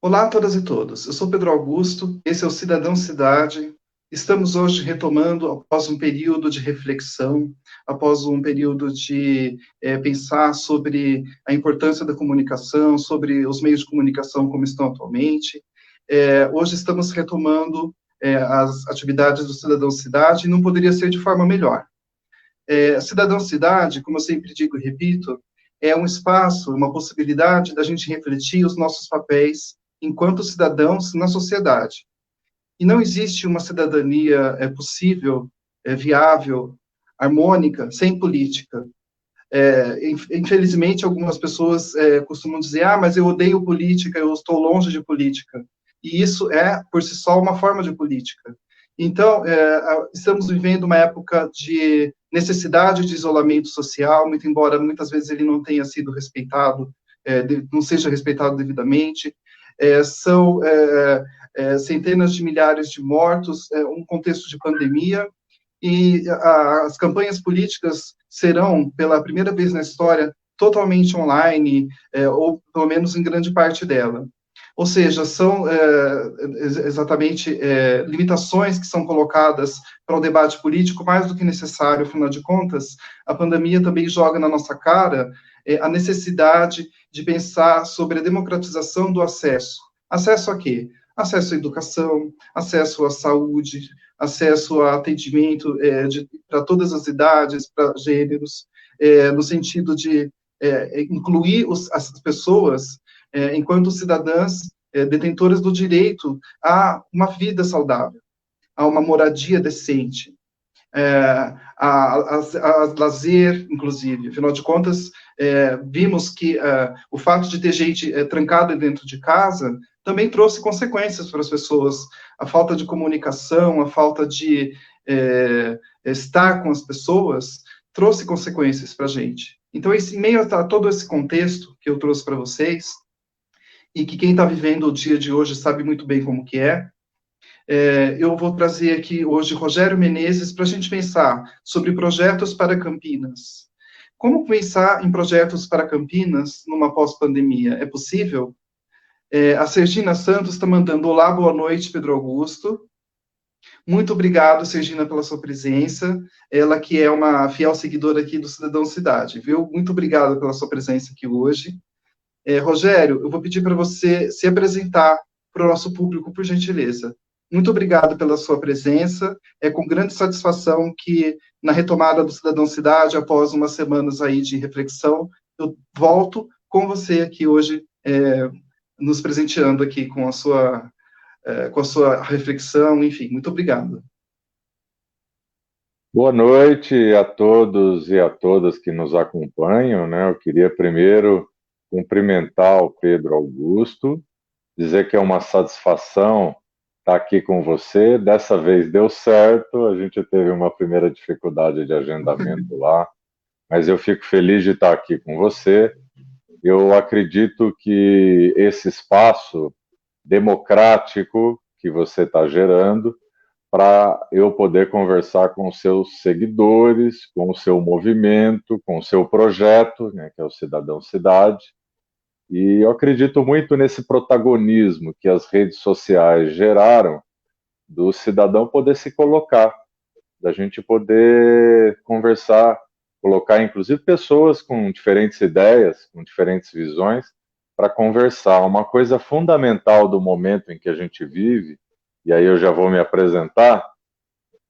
Olá a todas e todos. Eu sou Pedro Augusto, esse é o Cidadão Cidade. Estamos hoje retomando, após um período de reflexão, após um período de pensar sobre a importância da comunicação, sobre os meios de comunicação como estão atualmente. Hoje estamos retomando as atividades do Cidadão Cidade e não poderia ser de forma melhor. Cidadão Cidade, como eu sempre digo e repito, é um espaço, uma possibilidade da gente refletir os nossos papéis enquanto cidadãos na sociedade. E não existe uma cidadania possível, viável, harmônica, sem política. Infelizmente, algumas pessoas costumam dizer, mas eu odeio política, eu estou longe de política. E isso é, por si só, uma forma de política. Então, estamos vivendo uma época de necessidade de isolamento social, muito embora muitas vezes ele não tenha sido respeitado, não seja respeitado devidamente. São centenas de milhares de mortos, um contexto de pandemia, e as campanhas políticas serão, pela primeira vez na história, totalmente online, ou pelo menos em grande parte dela. Ou seja, são exatamente limitações que são colocadas para o debate político mais do que necessário, afinal de contas, a pandemia também joga na nossa cara a necessidade de pensar sobre a democratização do acesso. Acesso a quê? Acesso à educação, acesso à saúde, acesso a atendimento para todas as idades, para gêneros, no sentido de incluir as pessoas enquanto cidadãs detentoras do direito a uma vida saudável, a uma moradia decente, a lazer, inclusive. Afinal de contas, vimos que o fato de ter gente trancada dentro de casa também trouxe consequências para as pessoas. A falta de comunicação, a falta de estar com as pessoas, trouxe consequências para a gente. Então, em meio a todo esse contexto que eu trouxe para vocês, e que quem está vivendo o dia de hoje sabe muito bem como que eu vou trazer aqui hoje Rogério Menezes para a gente pensar sobre projetos para Campinas. Como pensar em projetos para Campinas numa pós-pandemia? É possível? A Sergina Santos está mandando olá, boa noite, Pedro Augusto. Muito obrigado, Sergina, pela sua presença. Ela que é uma fiel seguidora aqui do Cidadão Cidade, viu? Muito obrigado pela sua presença aqui hoje. Rogério, eu vou pedir para você se apresentar para o nosso público, por gentileza. Muito obrigado pela sua presença. É com grande satisfação que, na retomada do Cidadão Cidade, após umas semanas aí de reflexão, eu volto com você aqui hoje, nos presenteando aqui com a sua reflexão, enfim, muito obrigado. Boa noite a todos e a todas que nos acompanham, né? Eu queria primeiro cumprimentar o Pedro Augusto, dizer que é uma satisfação estar aqui com você. Dessa vez deu certo, a gente teve uma primeira dificuldade de agendamento lá, mas eu fico feliz de estar aqui com você. Eu acredito que esse espaço democrático que você está gerando para eu poder conversar com os seus seguidores, com o seu movimento, com o seu projeto, né, que é o Cidadão Cidade. E eu acredito muito nesse protagonismo que as redes sociais geraram do cidadão poder se colocar, da gente poder conversar, colocar inclusive pessoas com diferentes ideias, com diferentes visões, para conversar. Uma coisa fundamental do momento em que a gente vive, e aí eu já vou me apresentar,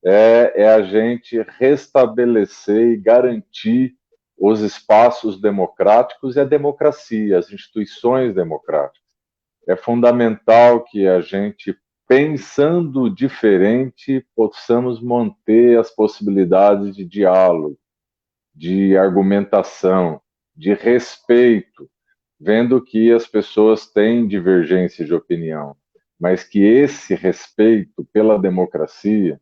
é a gente restabelecer e garantir os espaços democráticos e a democracia, as instituições democráticas. É fundamental que a gente, pensando diferente, possamos manter as possibilidades de diálogo, de argumentação, de respeito, vendo que as pessoas têm divergência de opinião, mas que esse respeito pela democracia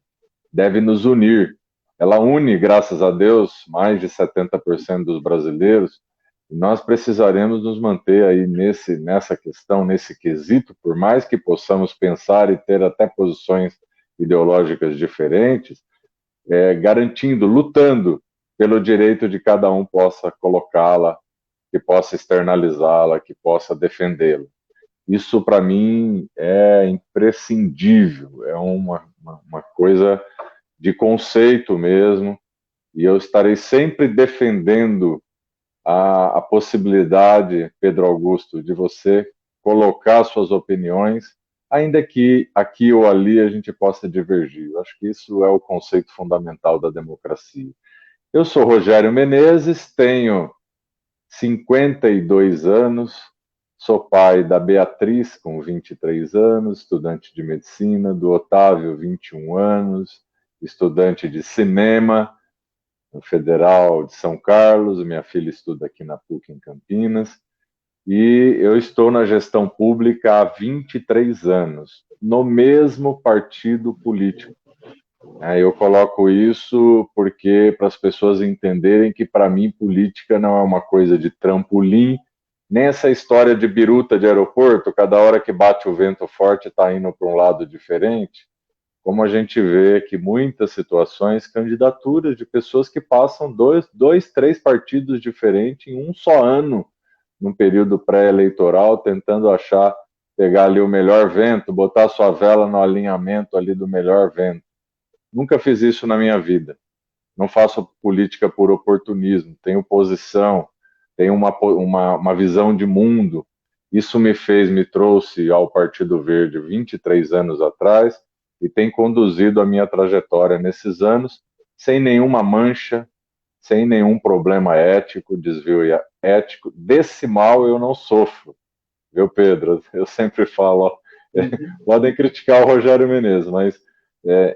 deve nos unir. Ela une, graças a Deus, mais de 70% dos brasileiros, e nós precisaremos nos manter aí nessa questão, nesse quesito, por mais que possamos pensar e ter até posições ideológicas diferentes, garantindo, lutando pelo direito de cada um possa colocá-la, que possa externalizá-la, que possa defendê-la. Isso, para mim, é imprescindível, é uma coisa de conceito mesmo, e eu estarei sempre defendendo a possibilidade, Pedro Augusto, de você colocar suas opiniões, ainda que aqui ou ali a gente possa divergir. Eu acho que isso é o conceito fundamental da democracia. Eu sou Rogério Menezes, tenho 52 anos, sou pai da Beatriz, com 23 anos, estudante de medicina, do Otávio, 21 anos, estudante de cinema, no Federal de São Carlos, minha filha estuda aqui na PUC em Campinas, e eu estou na gestão pública há 23 anos, no mesmo partido político. Eu coloco isso porque para as pessoas entenderem que, para mim, política não é uma coisa de trampolim, nem essa história de biruta de aeroporto, cada hora que bate o vento forte está indo para um lado diferente, como a gente vê que muitas situações, candidaturas de pessoas que passam dois, três partidos diferentes em um só ano, num período pré-eleitoral, tentando achar, pegar ali o melhor vento, botar sua vela no alinhamento ali do melhor vento. Nunca fiz isso na minha vida. Não faço política por oportunismo, tenho posição, tenho uma visão de mundo. Isso me trouxe ao Partido Verde 23 anos atrás e tem conduzido a minha trajetória nesses anos sem nenhuma mancha, sem nenhum problema ético, desvio ético. Desse mal eu não sofro, viu, Pedro? Eu sempre falo, ó, podem criticar o Rogério Menezes, mas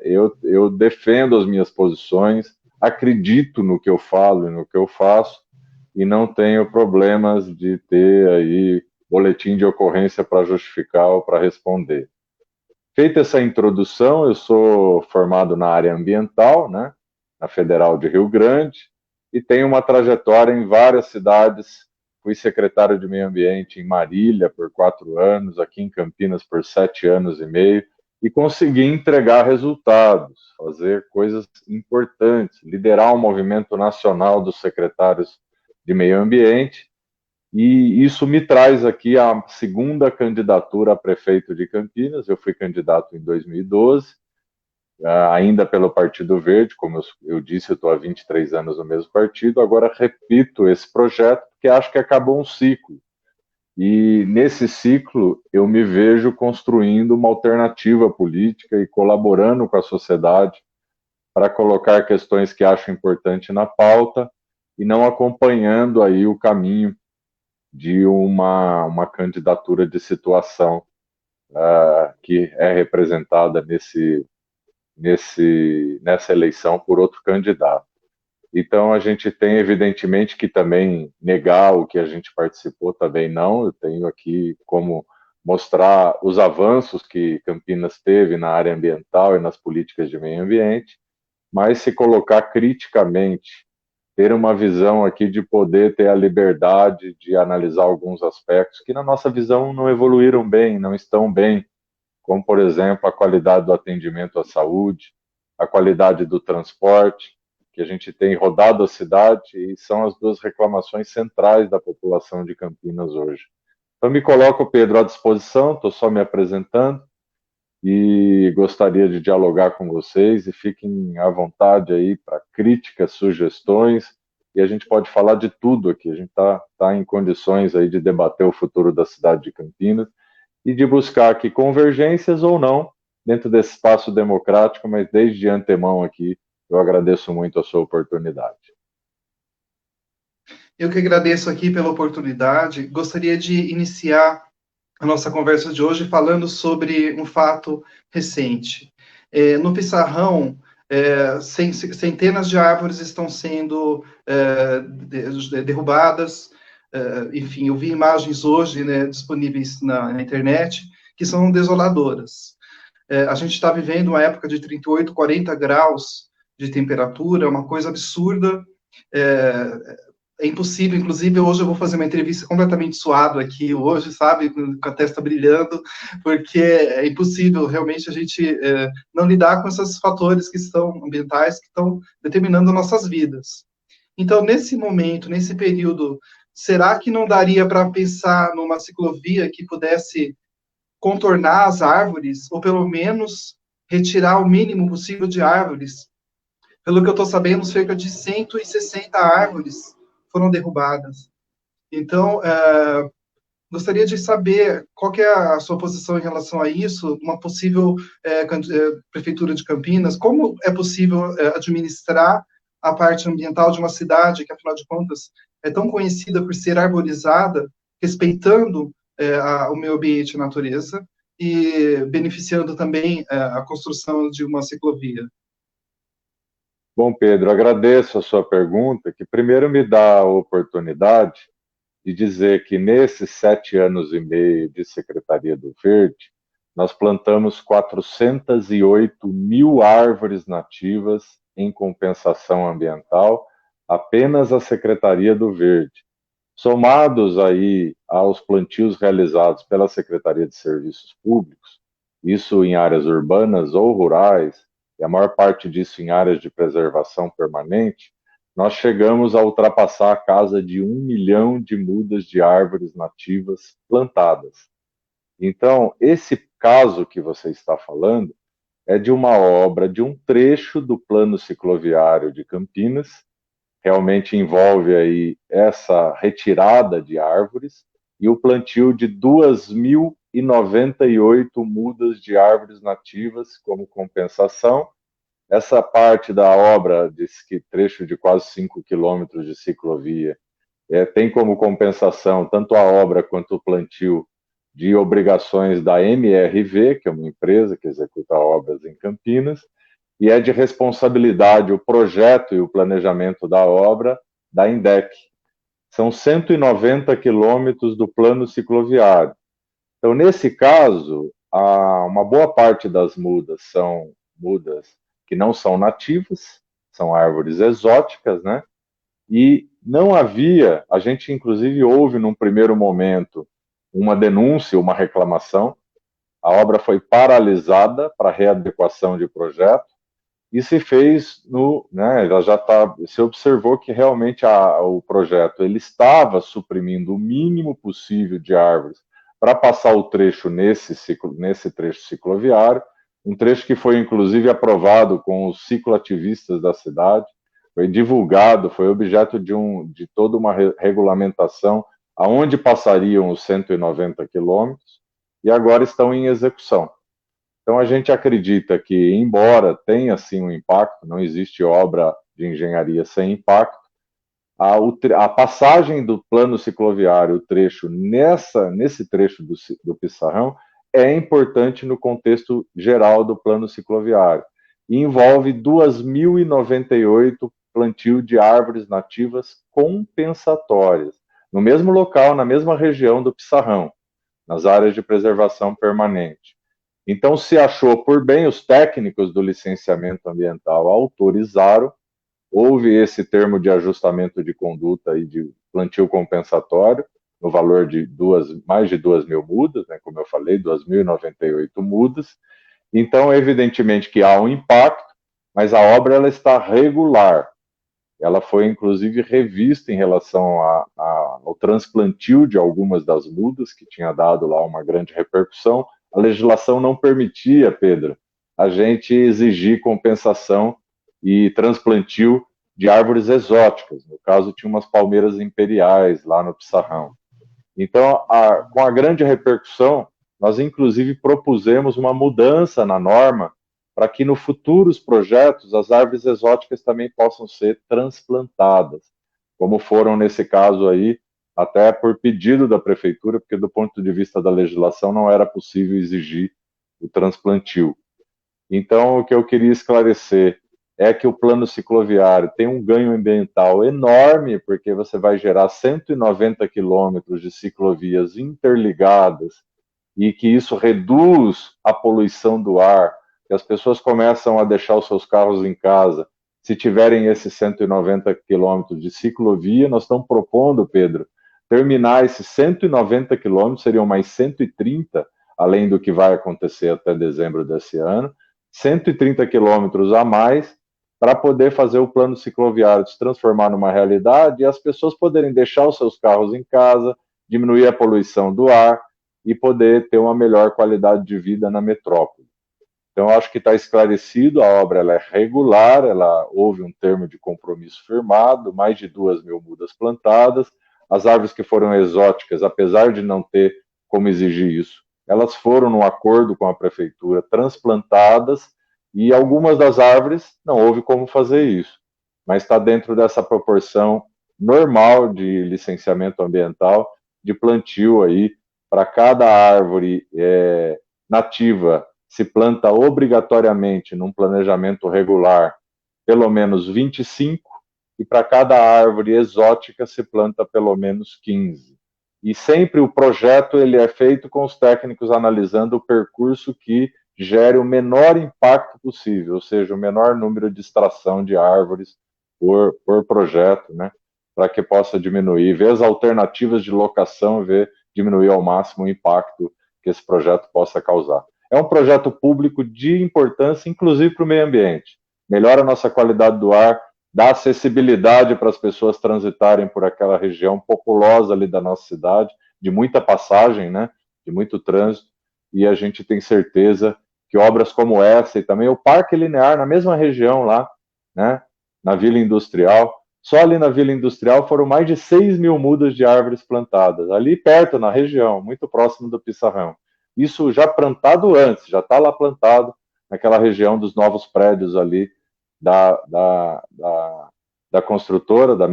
eu defendo as minhas posições, acredito no que eu falo e no que eu faço, e não tenho problemas de ter aí boletim de ocorrência para justificar ou para responder. Feita essa introdução, eu sou formado na área ambiental, né, na Federal de Rio Grande, e tenho uma trajetória em várias cidades. Fui secretário de Meio Ambiente em Marília por 4 anos, aqui em Campinas por 7 anos e meio, e consegui entregar resultados, fazer coisas importantes, liderar um movimento nacional dos secretários de Meio Ambiente, e isso me traz aqui a segunda candidatura a prefeito de Campinas. Eu fui candidato em 2012, ainda pelo Partido Verde, como eu disse, eu estou há 23 anos no mesmo partido, agora repito esse projeto, porque acho que acabou um ciclo. E nesse ciclo eu me vejo construindo uma alternativa política e colaborando com a sociedade para colocar questões que acho importante na pauta e não acompanhando aí o caminho de uma candidatura de situação que é representada nessa eleição por outro candidato. Então, a gente tem, evidentemente, que também negar o que a gente participou, também não. Eu tenho aqui como mostrar os avanços que Campinas teve na área ambiental e nas políticas de meio ambiente, mas se colocar criticamente, ter uma visão aqui de poder ter a liberdade de analisar alguns aspectos que, na nossa visão, não evoluíram bem, não estão bem, como, por exemplo, a qualidade do atendimento à saúde, a qualidade do transporte, que a gente tem rodado a cidade e são as duas reclamações centrais da população de Campinas hoje. Então, me coloco, Pedro, à disposição, estou só me apresentando e gostaria de dialogar com vocês e fiquem à vontade aí para críticas, sugestões, e a gente pode falar de tudo aqui. A gente tá em condições aí de debater o futuro da cidade de Campinas e de buscar aqui convergências ou não dentro desse espaço democrático, mas desde antemão aqui eu agradeço muito a sua oportunidade. Eu que agradeço aqui pela oportunidade. Gostaria de iniciar a nossa conversa de hoje falando sobre um fato recente. No Pissarrão, centenas de árvores estão sendo derrubadas. Enfim, eu vi imagens hoje, né, disponíveis na internet, que são desoladoras. A gente está vivendo uma época de 38, 40 graus de temperatura, uma coisa absurda. É impossível, inclusive hoje eu vou fazer uma entrevista completamente suado aqui hoje, sabe, com a testa brilhando, porque é impossível realmente a gente não lidar com esses fatores que estão ambientais, que estão determinando nossas vidas. Então, nesse momento, nesse período será que não daria para pensar numa ciclovia que pudesse contornar as árvores, ou pelo menos retirar o mínimo possível de árvores? Pelo que eu estou sabendo, cerca de 160 árvores foram derrubadas. Então, gostaria de saber qual que é a sua posição em relação a isso, uma possível prefeitura de Campinas, como é possível administrar a parte ambiental de uma cidade que, afinal de contas, é tão conhecida por ser arborizada, respeitando o meio ambiente e a natureza, e beneficiando também a construção de uma ciclovia. Bom, Pedro, agradeço a sua pergunta, que primeiro me dá a oportunidade de dizer que nesses 7 anos e meio de Secretaria do Verde, nós plantamos 408 mil árvores nativas em compensação ambiental, apenas a Secretaria do Verde. Somados aí aos plantios realizados pela Secretaria de Serviços Públicos, isso em áreas urbanas ou rurais, e a maior parte disso em áreas de preservação permanente, nós chegamos a ultrapassar a casa de 1 milhão de mudas de árvores nativas plantadas. Então, esse caso que você está falando é de uma obra, de um trecho do plano cicloviário de Campinas, realmente envolve aí essa retirada de árvores e o plantio de 2.098 mudas de árvores nativas como compensação. Essa parte da obra, desse trecho de quase 5 quilômetros de ciclovia, tem como compensação tanto a obra quanto o plantio de obrigações da MRV, que é uma empresa que executa obras em Campinas, e é de responsabilidade o projeto e o planejamento da obra da INDEC. São 190 quilômetros do plano cicloviário. Então, nesse caso, uma boa parte das mudas são mudas que não são nativas, são árvores exóticas, né? E não havia, a gente inclusive houve num primeiro momento uma denúncia, uma reclamação, a obra foi paralisada para readequação de projeto, e se fez se observou que realmente o projeto ele estava suprimindo o mínimo possível de árvores para passar o trecho nesse trecho cicloviário, um trecho que foi inclusive aprovado com os cicloativistas da cidade, foi divulgado, foi objeto de toda uma regulamentação aonde passariam os 190 quilômetros, e agora estão em execução. Então, a gente acredita que, embora tenha, sim, um impacto, não existe obra de engenharia sem impacto, a passagem do plano cicloviário, o trecho nesse trecho do Pissarrão, é importante no contexto geral do plano cicloviário. E envolve 2.098 plantio de árvores nativas compensatórias, no mesmo local, na mesma região do Pissarrão, nas áreas de preservação permanente. Então, se achou por bem, os técnicos do licenciamento ambiental autorizaram, houve esse termo de ajustamento de conduta e de plantio compensatório, no valor de mais de 2.000 mudas, né, como eu falei, 2.098 mudas. Então, evidentemente que há um impacto, mas a obra ela está regular. Ela foi, inclusive, revista em relação ao transplantio de algumas das mudas, que tinha dado lá uma grande repercussão. A legislação não permitia, Pedro, a gente exigir compensação e transplantio de árvores exóticas. No caso, tinha umas palmeiras imperiais lá no Pissarrão. Então, com a grande repercussão, nós inclusive propusemos uma mudança na norma para que no futuros projetos as árvores exóticas também possam ser transplantadas, como foram nesse caso aí, até por pedido da prefeitura, porque do ponto de vista da legislação não era possível exigir o transplantio. Então, o que eu queria esclarecer é que o plano cicloviário tem um ganho ambiental enorme, porque você vai gerar 190 quilômetros de ciclovias interligadas, e que isso reduz a poluição do ar, que as pessoas começam a deixar os seus carros em casa. Se tiverem esses 190 quilômetros de ciclovia, nós estamos propondo, Pedro, terminar esses 190 quilômetros, seriam mais 130, além do que vai acontecer até dezembro desse ano, 130 quilômetros a mais, para poder fazer o plano cicloviário se transformar numa realidade e as pessoas poderem deixar os seus carros em casa, diminuir a poluição do ar e poder ter uma melhor qualidade de vida na metrópole. Então, acho que está esclarecido, a obra ela é regular, houve um termo de compromisso firmado, mais de 2.000 mudas plantadas, as árvores que foram exóticas, apesar de não ter como exigir isso, elas foram, no acordo com a prefeitura, transplantadas, e algumas das árvores não houve como fazer isso, mas está dentro dessa proporção normal de licenciamento ambiental, de plantio aí, para cada árvore nativa se planta obrigatoriamente num planejamento regular pelo menos 25, e para cada árvore exótica se planta pelo menos 15. E sempre o projeto ele é feito com os técnicos analisando o percurso que gere o menor impacto possível, ou seja, o menor número de extração de árvores por projeto, né? Para que possa diminuir, ver as alternativas de locação, ver diminuir ao máximo o impacto que esse projeto possa causar. É um projeto público de importância, inclusive para o meio ambiente. Melhora a nossa qualidade do ar, dá acessibilidade para as pessoas transitarem por aquela região populosa ali da nossa cidade, de muita passagem, né? De muito trânsito, e a gente tem certeza que obras como essa e também o Parque Linear, na mesma região lá, né? Na Vila Industrial, só ali na Vila Industrial foram mais de 6.000 mudas de árvores plantadas, ali perto, na região, muito próximo do Pissarrão. Isso já plantado antes, já está lá plantado naquela região dos novos prédios ali da construtora, da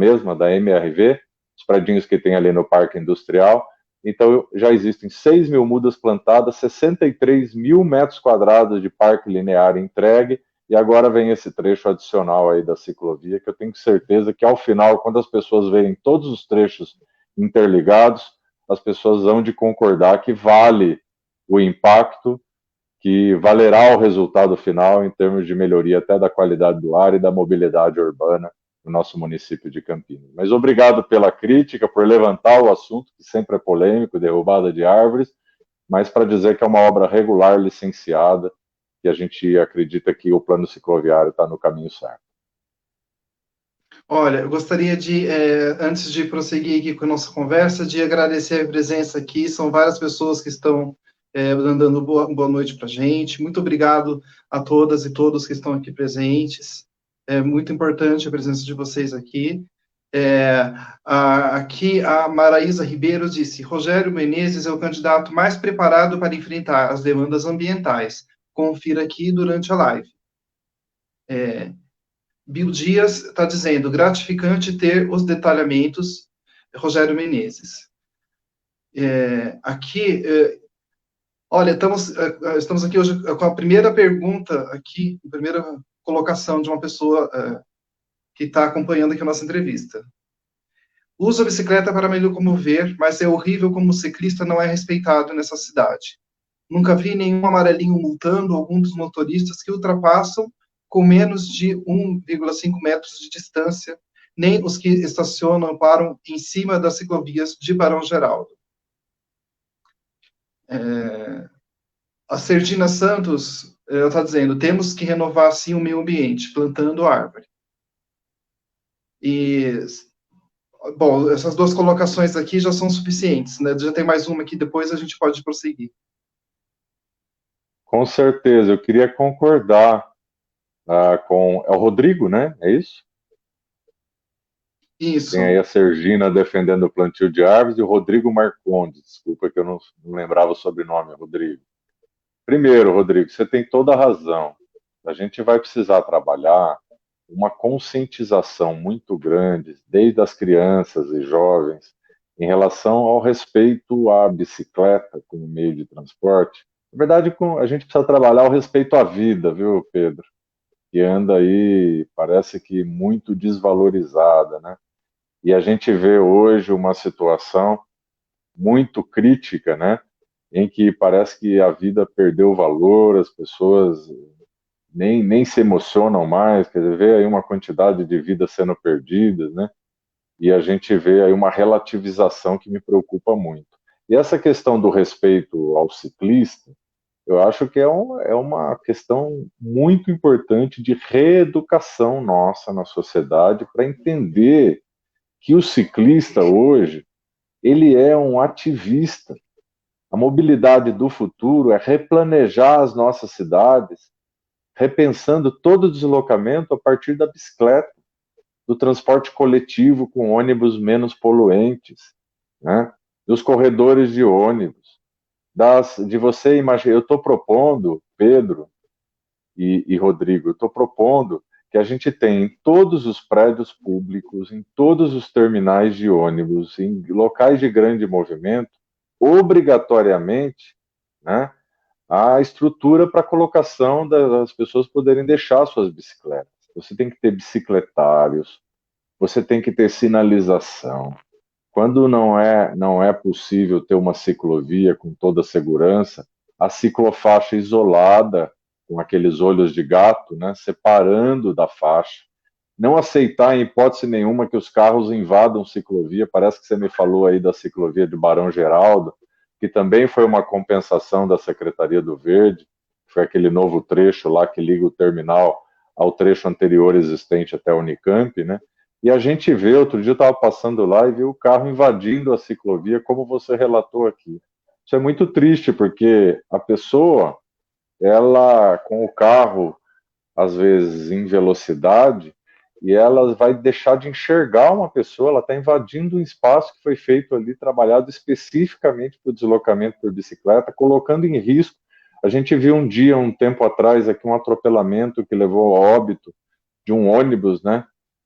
MRV, os prédios que tem ali no Parque Industrial. Então, já existem 6.000 mudas plantadas, 63.000 metros quadrados de parque linear entregue, e agora vem esse trecho adicional aí da ciclovia, que eu tenho certeza que, ao final, quando as pessoas verem todos os trechos interligados, as pessoas vão de concordar que vale o impacto, que valerá o resultado final em termos de melhoria até da qualidade do ar e da mobilidade urbana no nosso município de Campinas. Mas obrigado pela crítica, por levantar o assunto, que sempre é polêmico, derrubada de árvores, mas para dizer que é uma obra regular, licenciada, e a gente acredita que o plano cicloviário está no caminho certo. Olha, eu gostaria de, antes de prosseguir aqui com a nossa conversa, de agradecer a presença aqui. São várias pessoas que estão dando boa noite para a gente. Muito obrigado a todas e todos que estão aqui presentes. É muito importante a presença de vocês aqui. Aqui a Maraísa Ribeiro disse: Rogério Menezes é o candidato mais preparado para enfrentar as demandas ambientais. Confira aqui durante a live. Bill Dias está dizendo: gratificante ter os detalhamentos, Rogério Menezes. Olha, estamos aqui hoje com a primeira pergunta aqui, a primeira colocação de uma pessoa que está acompanhando aqui a nossa entrevista. Uso a bicicleta para me locomover, mas é horrível como o ciclista não é respeitado nessa cidade. Nunca vi nenhum amarelinho multando algum dos motoristas que ultrapassam com menos de 1,5 metros de distância, nem os que estacionam param em cima das ciclovias de Barão Geraldo. A Serdina Santos está dizendo: temos que renovar, sim, o meio ambiente, plantando árvore. Bom, essas duas colocações aqui já são suficientes, né? Já tem mais uma aqui, depois a gente pode prosseguir. Com certeza, eu queria concordar com... É o Rodrigo, né? É isso? Isso. Tem aí a Sergina defendendo o plantio de árvores e o Rodrigo Marcondes. Desculpa que eu não lembrava o sobrenome, Rodrigo. Primeiro, Rodrigo, você tem toda a razão. A gente vai precisar trabalhar uma conscientização muito grande, desde as crianças e jovens, em relação ao respeito à bicicleta como meio de transporte. Na verdade, a gente precisa trabalhar o respeito à vida, viu, Pedro? Que anda aí, parece que muito desvalorizada, né? E a gente vê hoje uma situação muito crítica, né? Em que parece que a vida perdeu valor, as pessoas nem se emocionam mais, quer dizer, vê aí uma quantidade de vidas sendo perdidas, né? E a gente vê aí uma relativização que me preocupa muito. E essa questão do respeito ao ciclista, Eu acho que é uma questão muito importante de reeducação nossa na sociedade para entender que o ciclista hoje, ele é um ativista. A mobilidade do futuro é replanejar as nossas cidades, repensando todo o deslocamento a partir da bicicleta, do transporte coletivo com ônibus menos poluentes, né? Dos corredores de ônibus, de você imaginar. Eu estou propondo, Pedro e Rodrigo, eu estou propondo que a gente tem em todos os prédios públicos, em todos os terminais de ônibus, em locais de grande movimento, obrigatoriamente, né, a estrutura para colocação das pessoas poderem deixar suas bicicletas. Você tem que ter bicicletários, você tem que ter sinalização. Quando não é possível ter uma ciclovia com toda a segurança, a ciclofaixa isolada, com aqueles olhos de gato, né, separando da faixa. Não aceitar em hipótese nenhuma que os carros invadam ciclovia. Parece que você me falou aí da ciclovia de Barão Geraldo, que também foi uma compensação da Secretaria do Verde, foi aquele novo trecho lá que liga o terminal ao trecho anterior existente até a Unicamp, né? E a gente vê, outro dia eu estava passando lá e vi o carro invadindo a ciclovia, como você relatou aqui. Isso é muito triste, porque a pessoa, ela com o carro, às vezes em velocidade, e ela vai deixar de enxergar uma pessoa, ela está invadindo um espaço que foi feito ali, trabalhado especificamente para o deslocamento por bicicleta, colocando em risco. A gente viu um tempo atrás, aqui um atropelamento que levou ao óbito de um ônibus, né,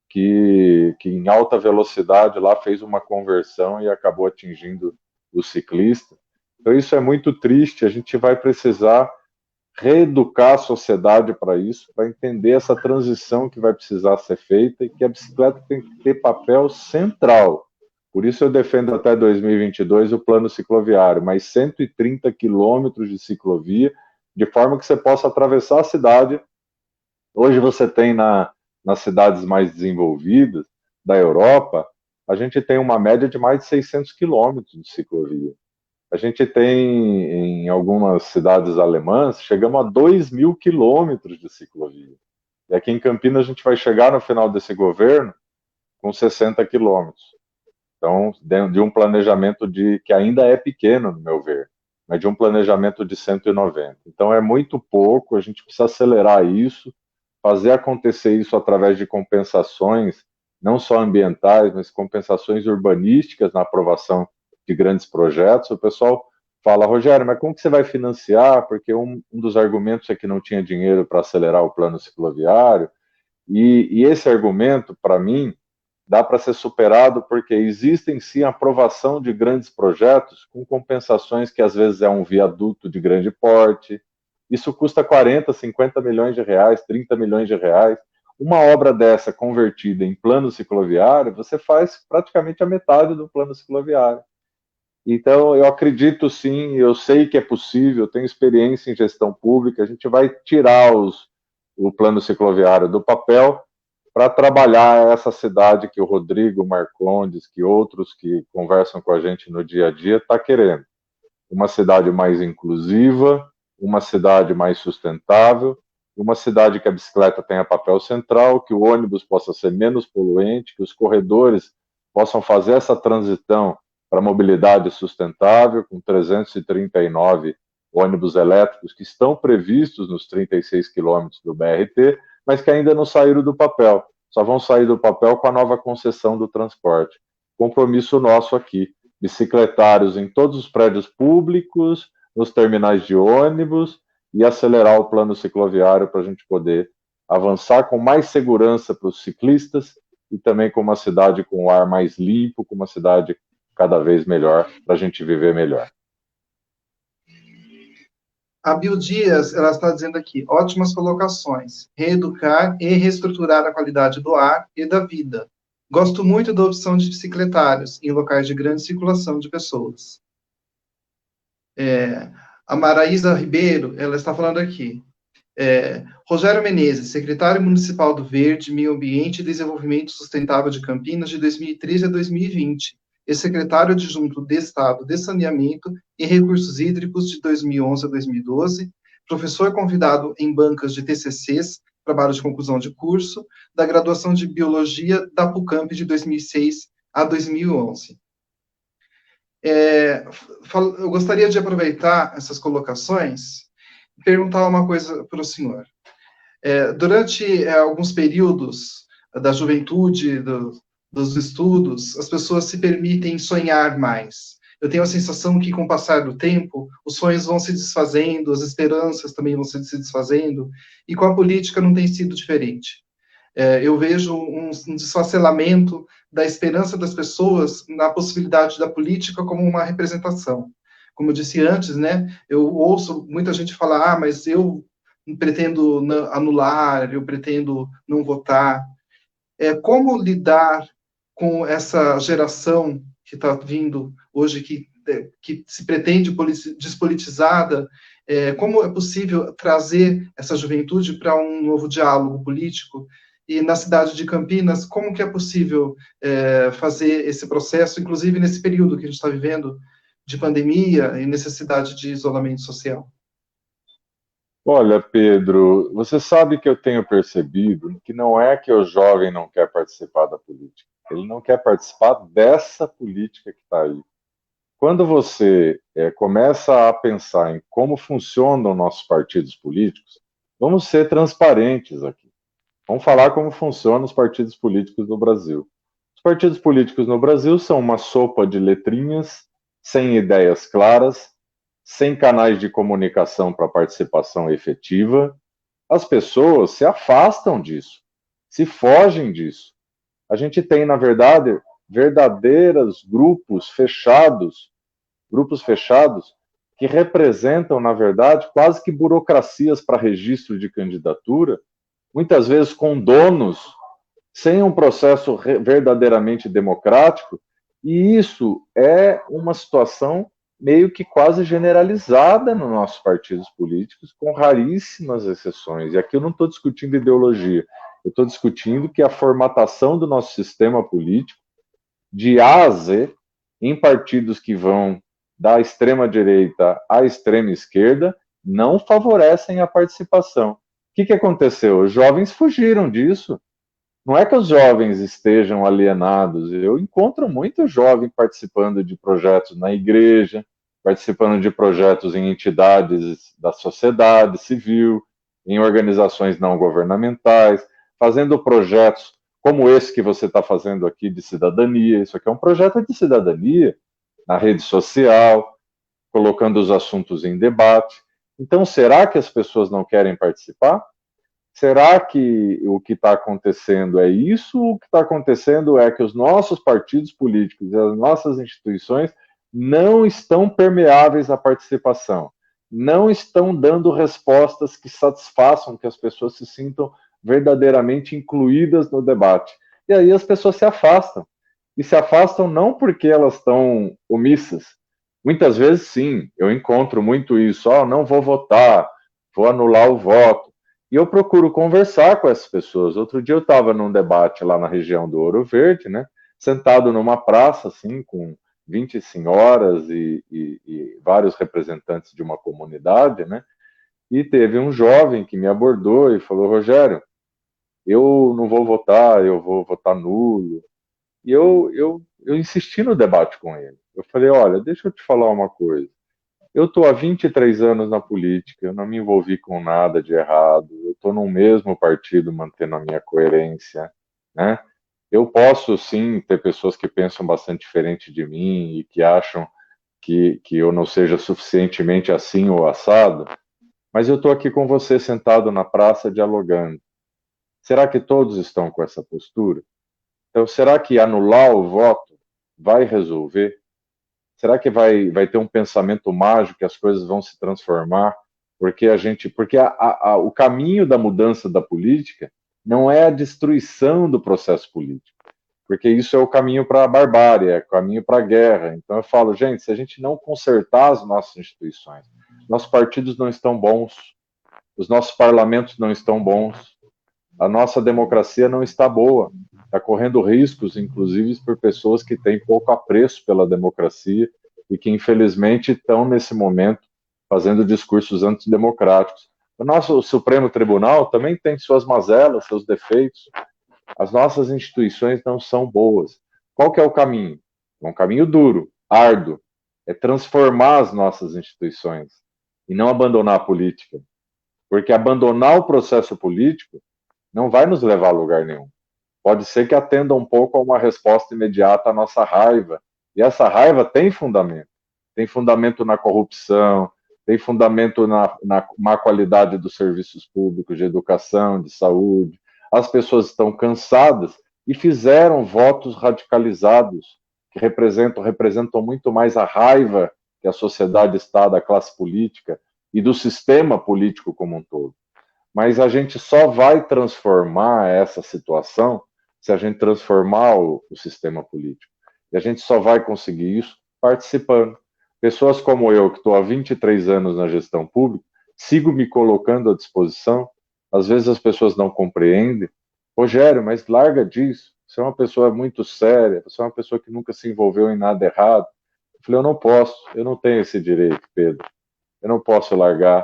que em alta velocidade lá fez uma conversão e acabou atingindo o ciclista. Então isso é muito triste, a gente vai precisar reeducar a sociedade para isso, para entender essa transição que vai precisar ser feita e que a bicicleta tem que ter papel central. Por isso eu defendo até 2022 o plano cicloviário, mais 130 quilômetros de ciclovia, de forma que você possa atravessar a cidade. Hoje você tem nas cidades mais desenvolvidas da Europa, a gente tem uma média de mais de 600 quilômetros de ciclovia. A gente tem, em algumas cidades alemãs, chegamos a 2.000 quilômetros de ciclovia. E aqui em Campinas a gente vai chegar no final desse governo com 60 quilômetros. Então, de um planejamento que ainda é pequeno, no meu ver, mas de um planejamento de 190. Então, é muito pouco, a gente precisa acelerar isso, fazer acontecer isso através de compensações, não só ambientais, mas compensações urbanísticas na aprovação de grandes projetos. O pessoal fala, Rogério, mas como que você vai financiar? Porque um dos argumentos é que não tinha dinheiro para acelerar o plano cicloviário, e esse argumento, para mim, dá para ser superado porque existem sim aprovação de grandes projetos com compensações que às vezes é um viaduto de grande porte. Isso custa 40, 50 milhões de reais, 30 milhões de reais. Uma obra dessa convertida em plano cicloviário, você faz praticamente a metade do plano cicloviário. Então, eu acredito sim, eu sei que é possível, eu tenho experiência em gestão pública, a gente vai tirar o plano cicloviário do papel para trabalhar essa cidade que o Rodrigo Marcondes, que outros que conversam com a gente no dia a dia, está querendo. Uma cidade mais inclusiva, uma cidade mais sustentável, uma cidade que a bicicleta tenha papel central, que o ônibus possa ser menos poluente, que os corredores possam fazer essa transição para mobilidade sustentável, com 339 ônibus elétricos que estão previstos nos 36 quilômetros do BRT, mas que ainda não saíram do papel. Só vão sair do papel com a nova concessão do transporte. Compromisso nosso aqui. Bicicletários em todos os prédios públicos, nos terminais de ônibus e acelerar o plano cicloviário para a gente poder avançar com mais segurança para os ciclistas e também com uma cidade com o ar mais limpo, com uma cidade cada vez melhor para a gente viver melhor. A Bill Dias, ela está dizendo aqui, ótimas colocações, reeducar e reestruturar a qualidade do ar e da vida. Gosto muito da opção de bicicletários em locais de grande circulação de pessoas. A Maraísa Ribeiro, ela está falando aqui, Rogério Menezes, secretário municipal do Verde, Meio Ambiente e Desenvolvimento Sustentável de Campinas, de 2013 a 2020. e secretário adjunto de Estado de Saneamento e Recursos Hídricos de 2011 a 2012, professor convidado em bancas de TCCs, trabalho de conclusão de curso, da graduação de Biologia da PUCamp de 2006 a 2011. Eu gostaria de aproveitar essas colocações e perguntar uma coisa para o senhor. Durante alguns períodos da juventude, dos estudos, as pessoas se permitem sonhar mais. Eu tenho a sensação que, com o passar do tempo, os sonhos vão se desfazendo, as esperanças também vão se desfazendo, e com a política não tem sido diferente. Eu vejo um desfacelamento da esperança das pessoas na possibilidade da política como uma representação. Como eu disse antes, né, eu ouço muita gente falar, mas eu pretendo anular, eu pretendo não votar. Como lidar com essa geração que está vindo hoje, que se pretende despolitizada? Como é possível trazer essa juventude para um novo diálogo político? E na cidade de Campinas, como que é possível fazer esse processo, inclusive nesse período que a gente está vivendo de pandemia e necessidade de isolamento social? Olha, Pedro, você sabe que eu tenho percebido que não é que o jovem não quer participar da política, ele não quer participar dessa política que está aí. Quando você começa a pensar em como funcionam nossos partidos políticos, vamos ser transparentes aqui. Vamos falar como funcionam os partidos políticos no Brasil. Os partidos políticos no Brasil são uma sopa de letrinhas, sem ideias claras, sem canais de comunicação para participação efetiva. As pessoas se afastam disso, se fogem disso. A gente tem, na verdade, verdadeiros grupos fechados que representam, na verdade, quase que burocracias para registro de candidatura, muitas vezes com donos, sem um processo verdadeiramente democrático, e isso é uma situação meio que quase generalizada nos nossos partidos políticos, com raríssimas exceções. E aqui eu não estou discutindo ideologia, eu estou discutindo que a formatação do nosso sistema político, de A a Z, em partidos que vão da extrema-direita à extrema-esquerda, não favorecem a participação. O que aconteceu? Os jovens fugiram disso. Não é que os jovens estejam alienados. Eu encontro muito jovem participando de projetos na igreja, participando de projetos em entidades da sociedade civil, em organizações não governamentais, fazendo projetos como esse que você está fazendo aqui de cidadania. Isso aqui é um projeto de cidadania na rede social, colocando os assuntos em debate. Então, será que as pessoas não querem participar? Será que o que está acontecendo é isso? O que está acontecendo é que os nossos partidos políticos e as nossas instituições não estão permeáveis à participação, não estão dando respostas que satisfaçam, que as pessoas se sintam verdadeiramente incluídas no debate. E aí as pessoas se afastam. E se afastam não porque elas estão omissas. Muitas vezes, sim, eu encontro muito isso. Não vou votar, vou anular o voto. E eu procuro conversar com essas pessoas. Outro dia eu estava num debate lá na região do Ouro Verde, né, sentado numa praça, assim, com 20 senhoras e vários representantes de uma comunidade, né, e teve um jovem que me abordou e falou: Rogério, eu não vou votar, eu vou votar nulo. E eu insisti no debate com ele. Eu falei: olha, deixa eu te falar uma coisa. Eu estou há 23 anos na política, eu não me envolvi com nada de errado, eu estou no mesmo partido mantendo a minha coerência, né? Eu posso, sim, ter pessoas que pensam bastante diferente de mim e que acham que eu não seja suficientemente assim ou assado, mas eu estou aqui com você sentado na praça dialogando. Será que todos estão com essa postura? Então, será que anular o voto vai resolver? Será que vai ter um pensamento mágico que as coisas vão se transformar? Porque o caminho da mudança da política não é a destruição do processo político, porque isso é o caminho para a barbárie, é o caminho para a guerra. Então eu falo, gente, se a gente não consertar as nossas instituições, nossos partidos não estão bons, os nossos parlamentos não estão bons, a nossa democracia não está boa. está correndo riscos, inclusive por pessoas que têm pouco apreço pela democracia e que, infelizmente, estão, nesse momento, fazendo discursos antidemocráticos. O nosso Supremo Tribunal também tem suas mazelas, seus defeitos. As nossas instituições não são boas. Qual que é o caminho? É um caminho duro, árduo. É transformar as nossas instituições e não abandonar a política. Porque abandonar o processo político não vai nos levar a lugar nenhum. Pode ser que atenda um pouco a uma resposta imediata à nossa raiva. E essa raiva tem fundamento. Tem fundamento na corrupção, tem fundamento na má qualidade dos serviços públicos, de educação, de saúde. As pessoas estão cansadas e fizeram votos radicalizados, que representam muito mais a raiva que a sociedade está da classe política e do sistema político como um todo. Mas a gente só vai transformar essa situação se a gente transformar o sistema político. E a gente só vai conseguir isso participando. Pessoas como eu, que estou há 23 anos na gestão pública, sigo me colocando à disposição. Às vezes as pessoas não compreendem. Rogério, mas larga disso. Você é uma pessoa muito séria, você é uma pessoa que nunca se envolveu em nada errado. Eu falei, eu não posso, eu não tenho esse direito, Pedro. Eu não posso largar,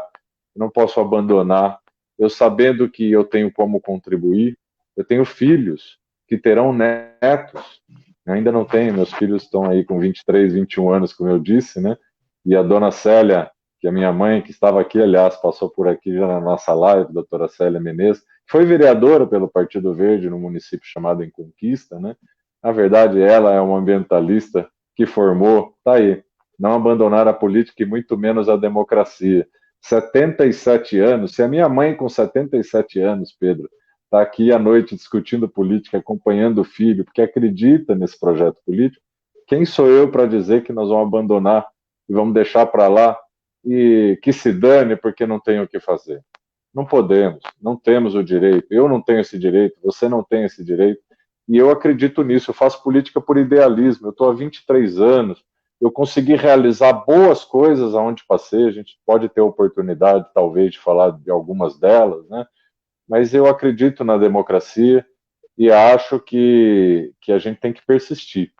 eu não posso abandonar. Eu sabendo que eu tenho como contribuir, eu tenho filhos que terão netos. Eu ainda não tenho, meus filhos estão aí com 23, 21 anos, como eu disse, né? E a dona Célia, que é minha mãe, que estava aqui, aliás, passou por aqui já na nossa live, doutora Célia Menezes, foi vereadora pelo Partido Verde no município chamado Em Conquista, né? Na verdade, ela é uma ambientalista que formou, tá aí, não abandonar a política e muito menos a democracia. 77 anos, se a minha mãe com 77 anos, Pedro, está aqui à noite discutindo política, acompanhando o filho, porque acredita nesse projeto político, quem sou eu para dizer que nós vamos abandonar e vamos deixar para lá e que se dane porque não tem o que fazer? Não podemos, não temos o direito, eu não tenho esse direito, você não tem esse direito, e eu acredito nisso, eu faço política por idealismo, eu estou há 23 anos, eu consegui realizar boas coisas aonde passei, a gente pode ter oportunidade, talvez, de falar de algumas delas, né? Mas eu acredito na democracia e acho que a gente tem que persistir.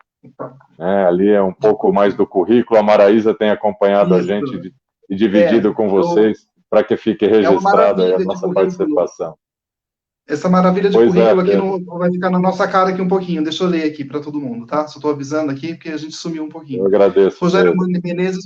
Né? Ali é um pouco mais do currículo, a Maraísa tem acompanhado a gente e dividido com vocês para que fique registrada a nossa participação. Essa maravilha de currículo aqui vai ficar na nossa cara aqui um pouquinho. Deixa eu ler aqui para todo mundo, tá? Só estou avisando aqui porque a gente sumiu um pouquinho. Eu agradeço. Rogério Menezes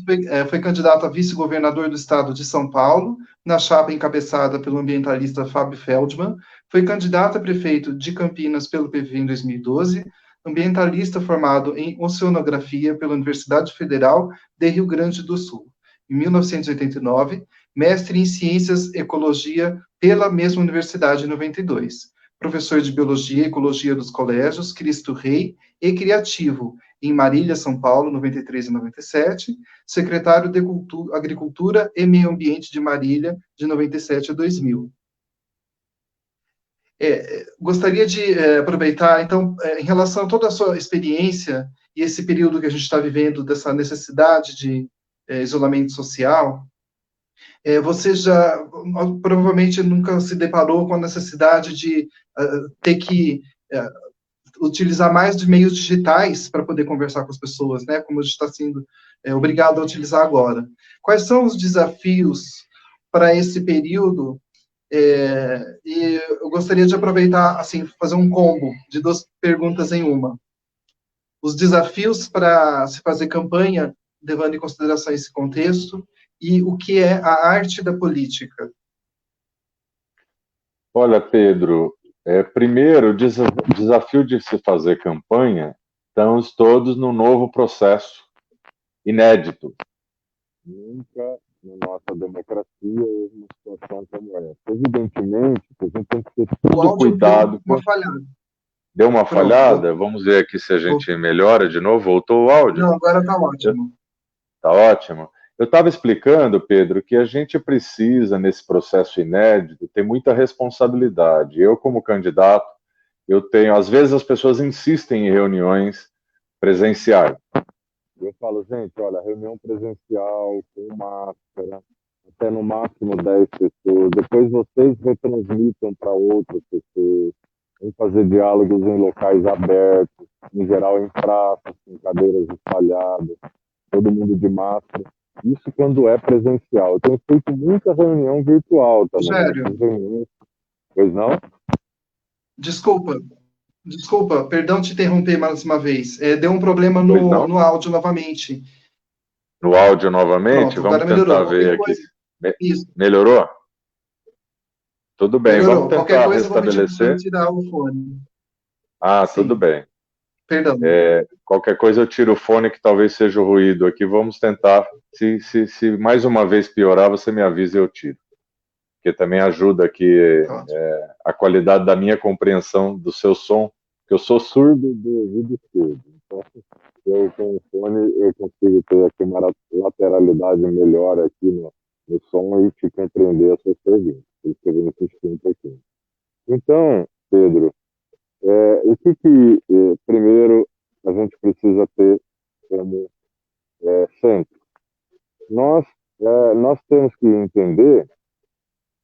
foi candidato a vice-governador do estado de São Paulo, na chapa encabeçada pelo ambientalista Fábio Feldman. Foi candidato a prefeito de Campinas pelo PV em 2012. Ambientalista formado em oceanografia pela Universidade Federal de Rio Grande do Sul. Em 1989, mestre em Ciências e Ecologia pela mesma universidade em 92. Professor de Biologia e Ecologia dos Colégios Cristo Rei e Criativo, em Marília, São Paulo, 93 e 97. Secretário de Agricultura e Meio Ambiente de Marília, de 97 a 2000. Gostaria de aproveitar, então, em relação a toda a sua experiência e esse período que a gente está vivendo, dessa necessidade de isolamento social, você já provavelmente nunca se deparou com a necessidade de ter que utilizar mais de meios digitais para poder conversar com as pessoas, né? Como a gente está sendo obrigado a utilizar agora. Quais são os desafios para esse período? E eu gostaria de aproveitar, assim, fazer um combo de duas perguntas em uma. Os desafios para se fazer campanha, levando em consideração esse contexto, e o que é a arte da política? Olha, Pedro, primeiro, o desafio de se fazer campanha, estamos todos num novo processo inédito. Nunca na nossa democracia houve uma situação como essa. Evidentemente, a gente tem que ter todo cuidado. Deu uma falhada. Deu uma falhada? Vamos ver aqui se a gente melhora de novo. Voltou o áudio? Não, agora está ótimo. Está ótimo. Eu estava explicando, Pedro, que a gente precisa, nesse processo inédito, ter muita responsabilidade. Eu, como candidato, eu tenho... Às vezes as pessoas insistem em reuniões presenciais. Eu falo, gente, olha, reunião presencial, com máscara, até no máximo 10 pessoas. Depois vocês retransmitam para outras pessoas. em fazer diálogos em locais abertos, em geral em praças, com cadeiras espalhadas, todo mundo de máscara. Isso quando é presencial. Eu tenho feito muita reunião virtual também. Rogério, Essas reuniões, pois não? desculpa, desculpa, perdão te interromper mais uma vez. Deu um problema Pois no não? áudio novamente. No áudio novamente, Pronto, vamos agora tentar melhorou. ver Qualquer aqui. coisa, isso, Melhorou? Tudo bem, vamos melhorou. Qualquer tentar coisa, eu vou pedir para você restabelecer. tirar o fone. Ah, tudo Sim, bem. perdão. Qualquer coisa eu tiro o fone, que talvez seja o ruído aqui. Vamos tentar. Se mais uma vez piorar, você me avisa e eu tiro. Porque também ajuda aqui Pronto. a qualidade da minha compreensão do seu som, que eu sou surdo do ouvido esquerdo. Então, eu com o fone eu consigo ter aqui uma lateralidade melhor aqui no som e te compreender as suas perguntas. Por isso que eu vou insistir um pouquinho. Então, Pedro, o que primeiro a gente precisa ter como centro? Nós, nós temos que entender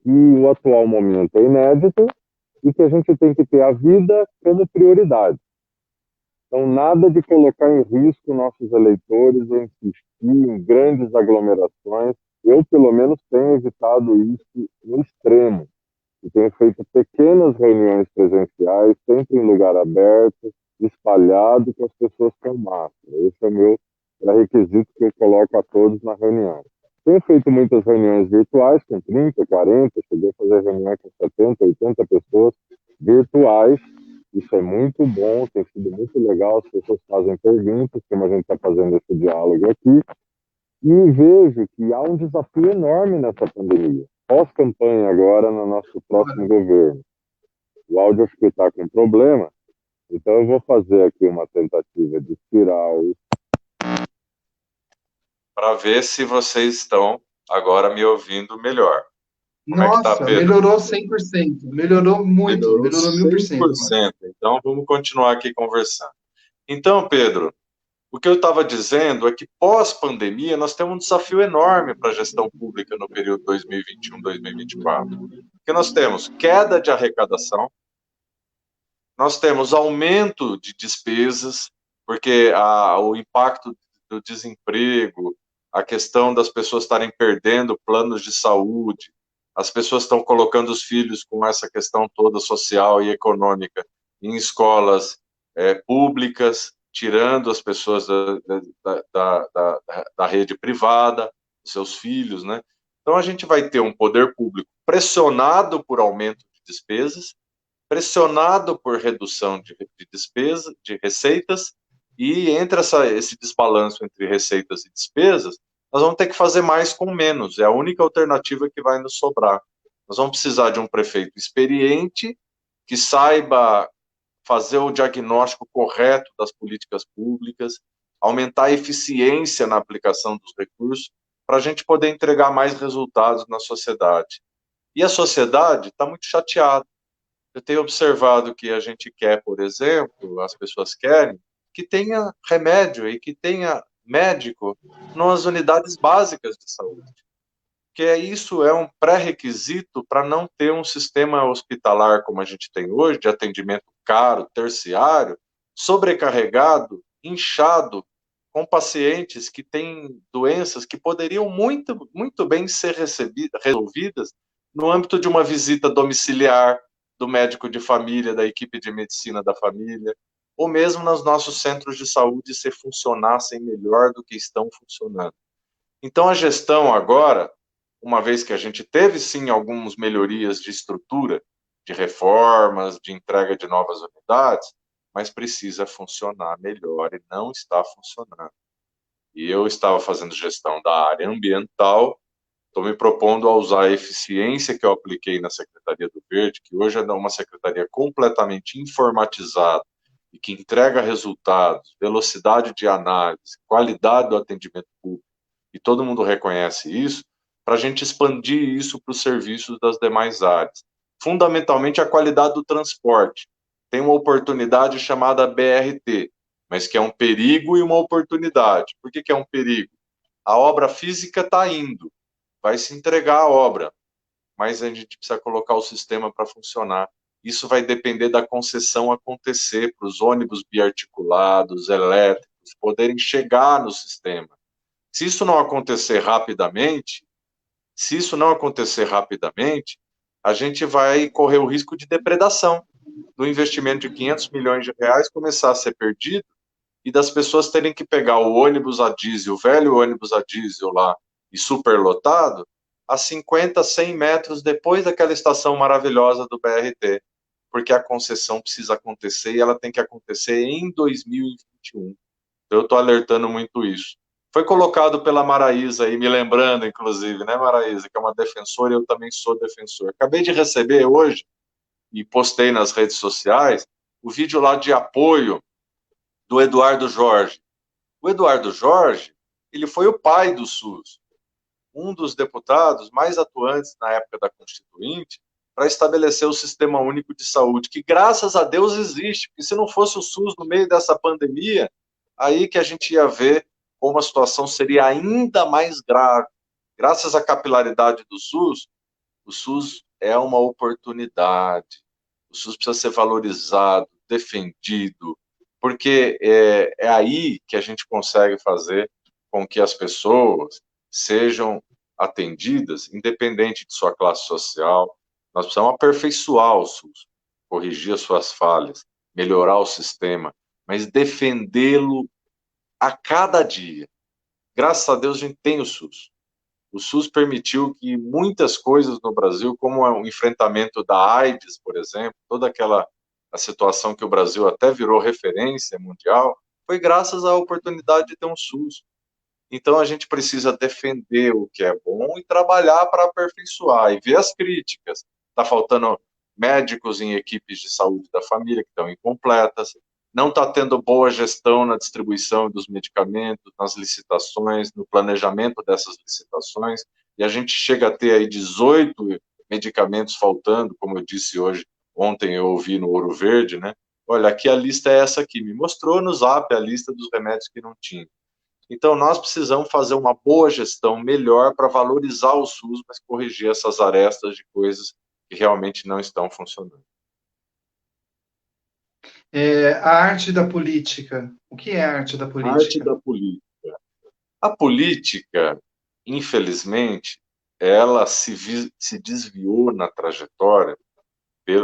que o atual momento é inédito e que a gente tem que ter a vida como prioridade. Então, nada de colocar em risco nossos eleitores ou insistir em grandes aglomerações. Eu, pelo menos, tenho evitado isso no extremo. E tenho feito pequenas reuniões presenciais, sempre em lugar aberto, espalhado, com as pessoas com máscara. Esse é o meu pré-requisito que eu coloco a todos na reunião. Tenho feito muitas reuniões virtuais, com 30, 40, cheguei a fazer reunião com 70, 80 pessoas virtuais. Isso é muito bom, tem sido muito legal, as pessoas fazem perguntas, como a gente está fazendo esse diálogo aqui, e vejo que há um desafio enorme nessa pandemia. Pós-campanha agora no nosso próximo governo. O áudio acho que está com problema, então eu vou fazer aqui uma tentativa de tirar o... Para ver se vocês estão agora me ouvindo melhor. Como é que tá, Nossa, Pedro? melhorou 100%. Melhorou muito, Melhorou melhorou 1000%. 100%. Então vamos continuar aqui conversando. Então, Pedro, o que eu estava dizendo é que pós-pandemia nós temos um desafio enorme para a gestão pública no período 2021-2024. Porque nós temos queda de arrecadação, nós temos aumento de despesas, porque o impacto do desemprego, a questão das pessoas estarem perdendo planos de saúde, as pessoas estão colocando os filhos com essa questão toda social e econômica em escolas públicas, tirando as pessoas da rede privada, seus filhos, né? Então a gente vai ter um poder público pressionado por aumento de despesas, pressionado por redução de despesa, de receitas, e entre esse desbalanço entre receitas e despesas, nós vamos ter que fazer mais com menos. É a única alternativa que vai nos sobrar. Nós vamos precisar de um prefeito experiente, que saiba fazer o diagnóstico correto das políticas públicas, aumentar a eficiência na aplicação dos recursos, para a gente poder entregar mais resultados na sociedade. E a sociedade está muito chateada. Eu tenho observado que a gente quer, por exemplo, as pessoas querem que tenha remédio e que tenha médico nas unidades básicas de saúde. Que isso é um pré-requisito para não ter um sistema hospitalar como a gente tem hoje, de atendimento caro, terciário, sobrecarregado, inchado, com pacientes que têm doenças que poderiam muito, muito bem ser resolvidas no âmbito de uma visita domiciliar do médico de família, da equipe de medicina da família, ou mesmo nos nossos centros de saúde se funcionassem melhor do que estão funcionando. Então, a gestão agora, uma vez que a gente teve sim algumas melhorias de estrutura, de reformas, de entrega de novas unidades, mas precisa funcionar melhor e não está funcionando. E eu estava fazendo gestão da área ambiental, estou me propondo a usar a eficiência que eu apliquei na Secretaria do Verde, que hoje é uma secretaria completamente informatizada e que entrega resultados, velocidade de análise, qualidade do atendimento público, e todo mundo reconhece isso, para a gente expandir isso para os serviços das demais áreas. Fundamentalmente, a qualidade do transporte. Tem uma oportunidade chamada BRT, mas que é um perigo e uma oportunidade. Por que é um perigo? A obra física está indo, vai se entregar a obra, mas a gente precisa colocar o sistema para funcionar. isso vai depender da concessão acontecer para os ônibus biarticulados, elétricos, poderem chegar no sistema. Se isso não acontecer rapidamente, a gente vai correr o risco de depredação do investimento de 500 milhões de reais começar a ser perdido e das pessoas terem que pegar o ônibus a diesel, o velho ônibus a diesel lá, e superlotado, a 50, 100 metros depois daquela estação maravilhosa do BRT, porque a concessão precisa acontecer e ela tem que acontecer em 2021. Eu estou alertando muito isso. Foi colocado pela Maraísa aí, me lembrando, inclusive, né, Maraísa, que é uma defensora, e eu também sou defensor. Acabei de receber hoje, e postei nas redes sociais, o vídeo lá de apoio do Eduardo Jorge. O Eduardo Jorge, ele foi o pai do SUS, um dos deputados mais atuantes na época da Constituinte, para estabelecer o Sistema Único de Saúde, que graças a Deus existe, porque se não fosse o SUS no meio dessa pandemia, aí que a gente ia ver como a situação seria ainda mais grave. Graças à capilaridade do SUS, o SUS é uma oportunidade. O SUS precisa ser valorizado, defendido, porque é aí que a gente consegue fazer com que as pessoas sejam atendidas, independente de sua classe social. Nós precisamos aperfeiçoar o SUS, corrigir as suas falhas, melhorar o sistema, mas defendê-lo a cada dia. Graças a Deus a gente tem o SUS. O SUS permitiu que muitas coisas no Brasil, como o enfrentamento da AIDS, por exemplo, toda aquela a situação que o Brasil até virou referência mundial, foi graças à oportunidade de ter um SUS. Então a gente precisa defender o que é bom e trabalhar para aperfeiçoar e ver as críticas. Está faltando médicos em equipes de saúde da família que estão incompletas, não está tendo boa gestão na distribuição dos medicamentos, nas licitações, no planejamento dessas licitações, e a gente chega a ter aí 18 medicamentos faltando, como eu disse hoje, ontem eu ouvi no Ouro Verde, né? Olha, aqui a lista é essa aqui, me mostrou no Zap a lista dos remédios que não tinha. Então, nós precisamos fazer uma boa gestão melhor para valorizar o SUS, mas corrigir essas arestas de coisas que realmente não estão funcionando. A arte da política. O que é a arte da A arte política? da política. A política, infelizmente, ela se desviou na trajetória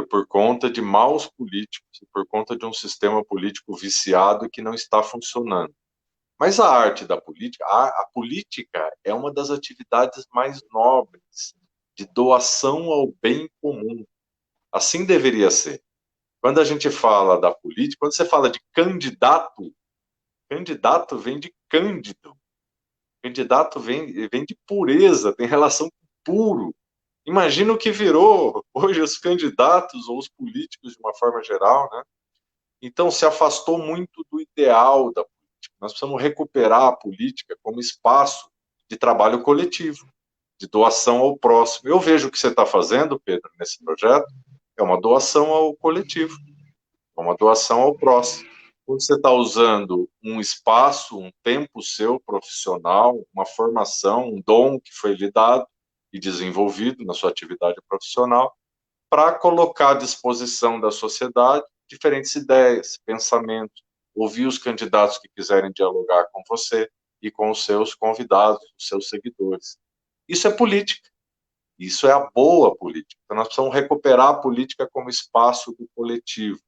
por conta de maus políticos, por conta de um sistema político viciado que não está funcionando. Mas a arte da política, a política é uma das atividades mais nobres de doação ao bem comum. Assim deveria ser. Quando a gente fala da política, quando você fala de candidato, candidato vem de cândido. Candidato vem de pureza, tem relação com puro. Imagina o que virou hoje os candidatos ou os políticos de uma forma geral, né? Então se afastou muito do ideal da política. Nós precisamos recuperar a política como espaço de trabalho coletivo, de doação ao próximo. Eu vejo o que você está fazendo, Pedro, nesse projeto, é uma doação ao coletivo, é uma doação ao próximo. Quando você está usando um espaço, um tempo seu profissional, uma formação, um dom que foi lhe dado e desenvolvido na sua atividade profissional, para colocar à disposição da sociedade diferentes ideias, pensamentos, ouvir os candidatos que quiserem dialogar com você e com os seus convidados, os seus seguidores. Isso é política. Isso é a boa política. Então, nós precisamos recuperar a política como espaço do coletivo,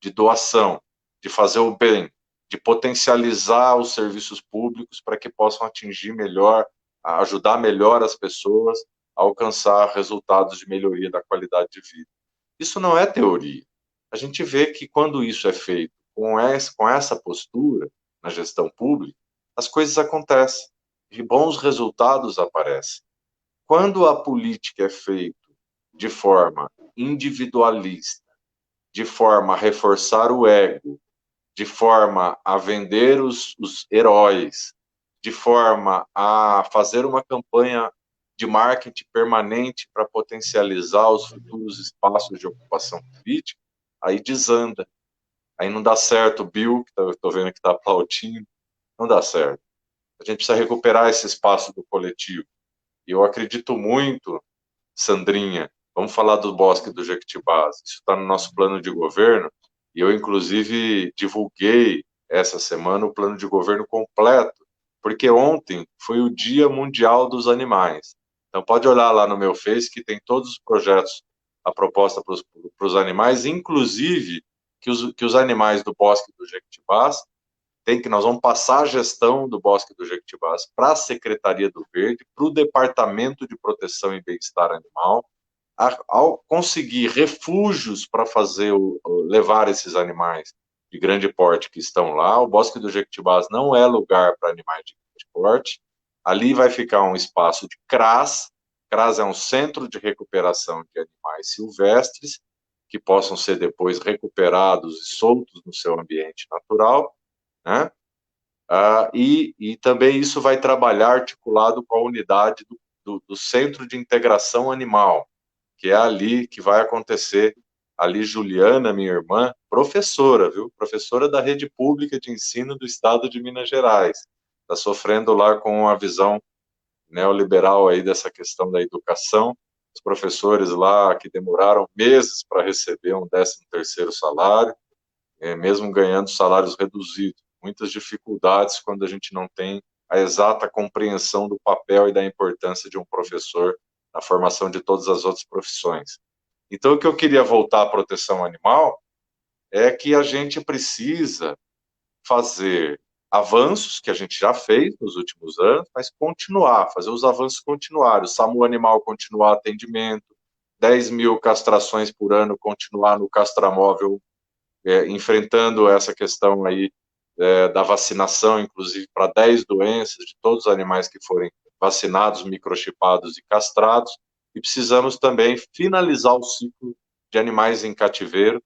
de doação, de fazer o bem, de potencializar os serviços públicos para que possam atingir melhor, ajudar melhor as pessoas a alcançar resultados de melhoria da qualidade de vida. Isso não é teoria. A gente vê que quando isso é feito com essa postura na gestão pública, as coisas acontecem e bons resultados aparecem. Quando a política é feita de forma individualista, de forma a reforçar o ego, de forma a vender os heróis, de forma a fazer uma campanha de marketing permanente para potencializar os futuros espaços de ocupação política, aí desanda. Aí não dá certo, o Bill, que eu estou vendo que está aplaudindo, não dá certo. A gente precisa recuperar esse espaço do coletivo. E eu acredito muito, Sandrinha, Vamos falar do Bosque do Jequitibás. Isso está no nosso plano de governo, e eu, inclusive, divulguei essa semana o plano de governo completo, porque ontem foi o Dia Mundial dos Animais. Então, pode olhar lá no meu Face, que tem todos os projetos, a proposta para os animais, inclusive que os animais do Bosque do Jequitibás nós vamos passar a gestão do Bosque do Jequitibás para a Secretaria do Verde, para o Departamento de Proteção e Bem-Estar Animal, ao conseguir refúgios para levar esses animais de grande porte que estão lá. O Bosque do Jequitibás não é lugar para animais de grande porte. Ali vai ficar um espaço de CRAS. CRAS é um centro de recuperação de animais silvestres, que possam ser depois recuperados e soltos no seu ambiente natural, né? E também isso vai trabalhar articulado com a unidade do Centro de Integração Animal, que é ali que vai acontecer. Ali, Juliana, minha irmã, professora, viu? Professora da rede pública de ensino do estado de Minas Gerais. Está sofrendo lá com a visão neoliberal aí dessa questão da educação. Os professores lá que demoraram meses para receber um 13º salário, mesmo ganhando salários reduzidos. Muitas dificuldades quando a gente não tem a exata compreensão do papel e da importância de um professor na formação de todas as outras profissões. Então, o que eu queria voltar à proteção animal é que a gente precisa fazer avanços que a gente já fez nos últimos anos, mas fazer os avanços continuarem. O SAMU Animal continuar atendimento, 10 mil castrações por ano, continuar no castramóvel, enfrentando essa questão aí da vacinação, inclusive para 10 doenças de todos os animais que forem vacinados, microchipados e castrados, e precisamos também finalizar o ciclo de animais em cativeiro.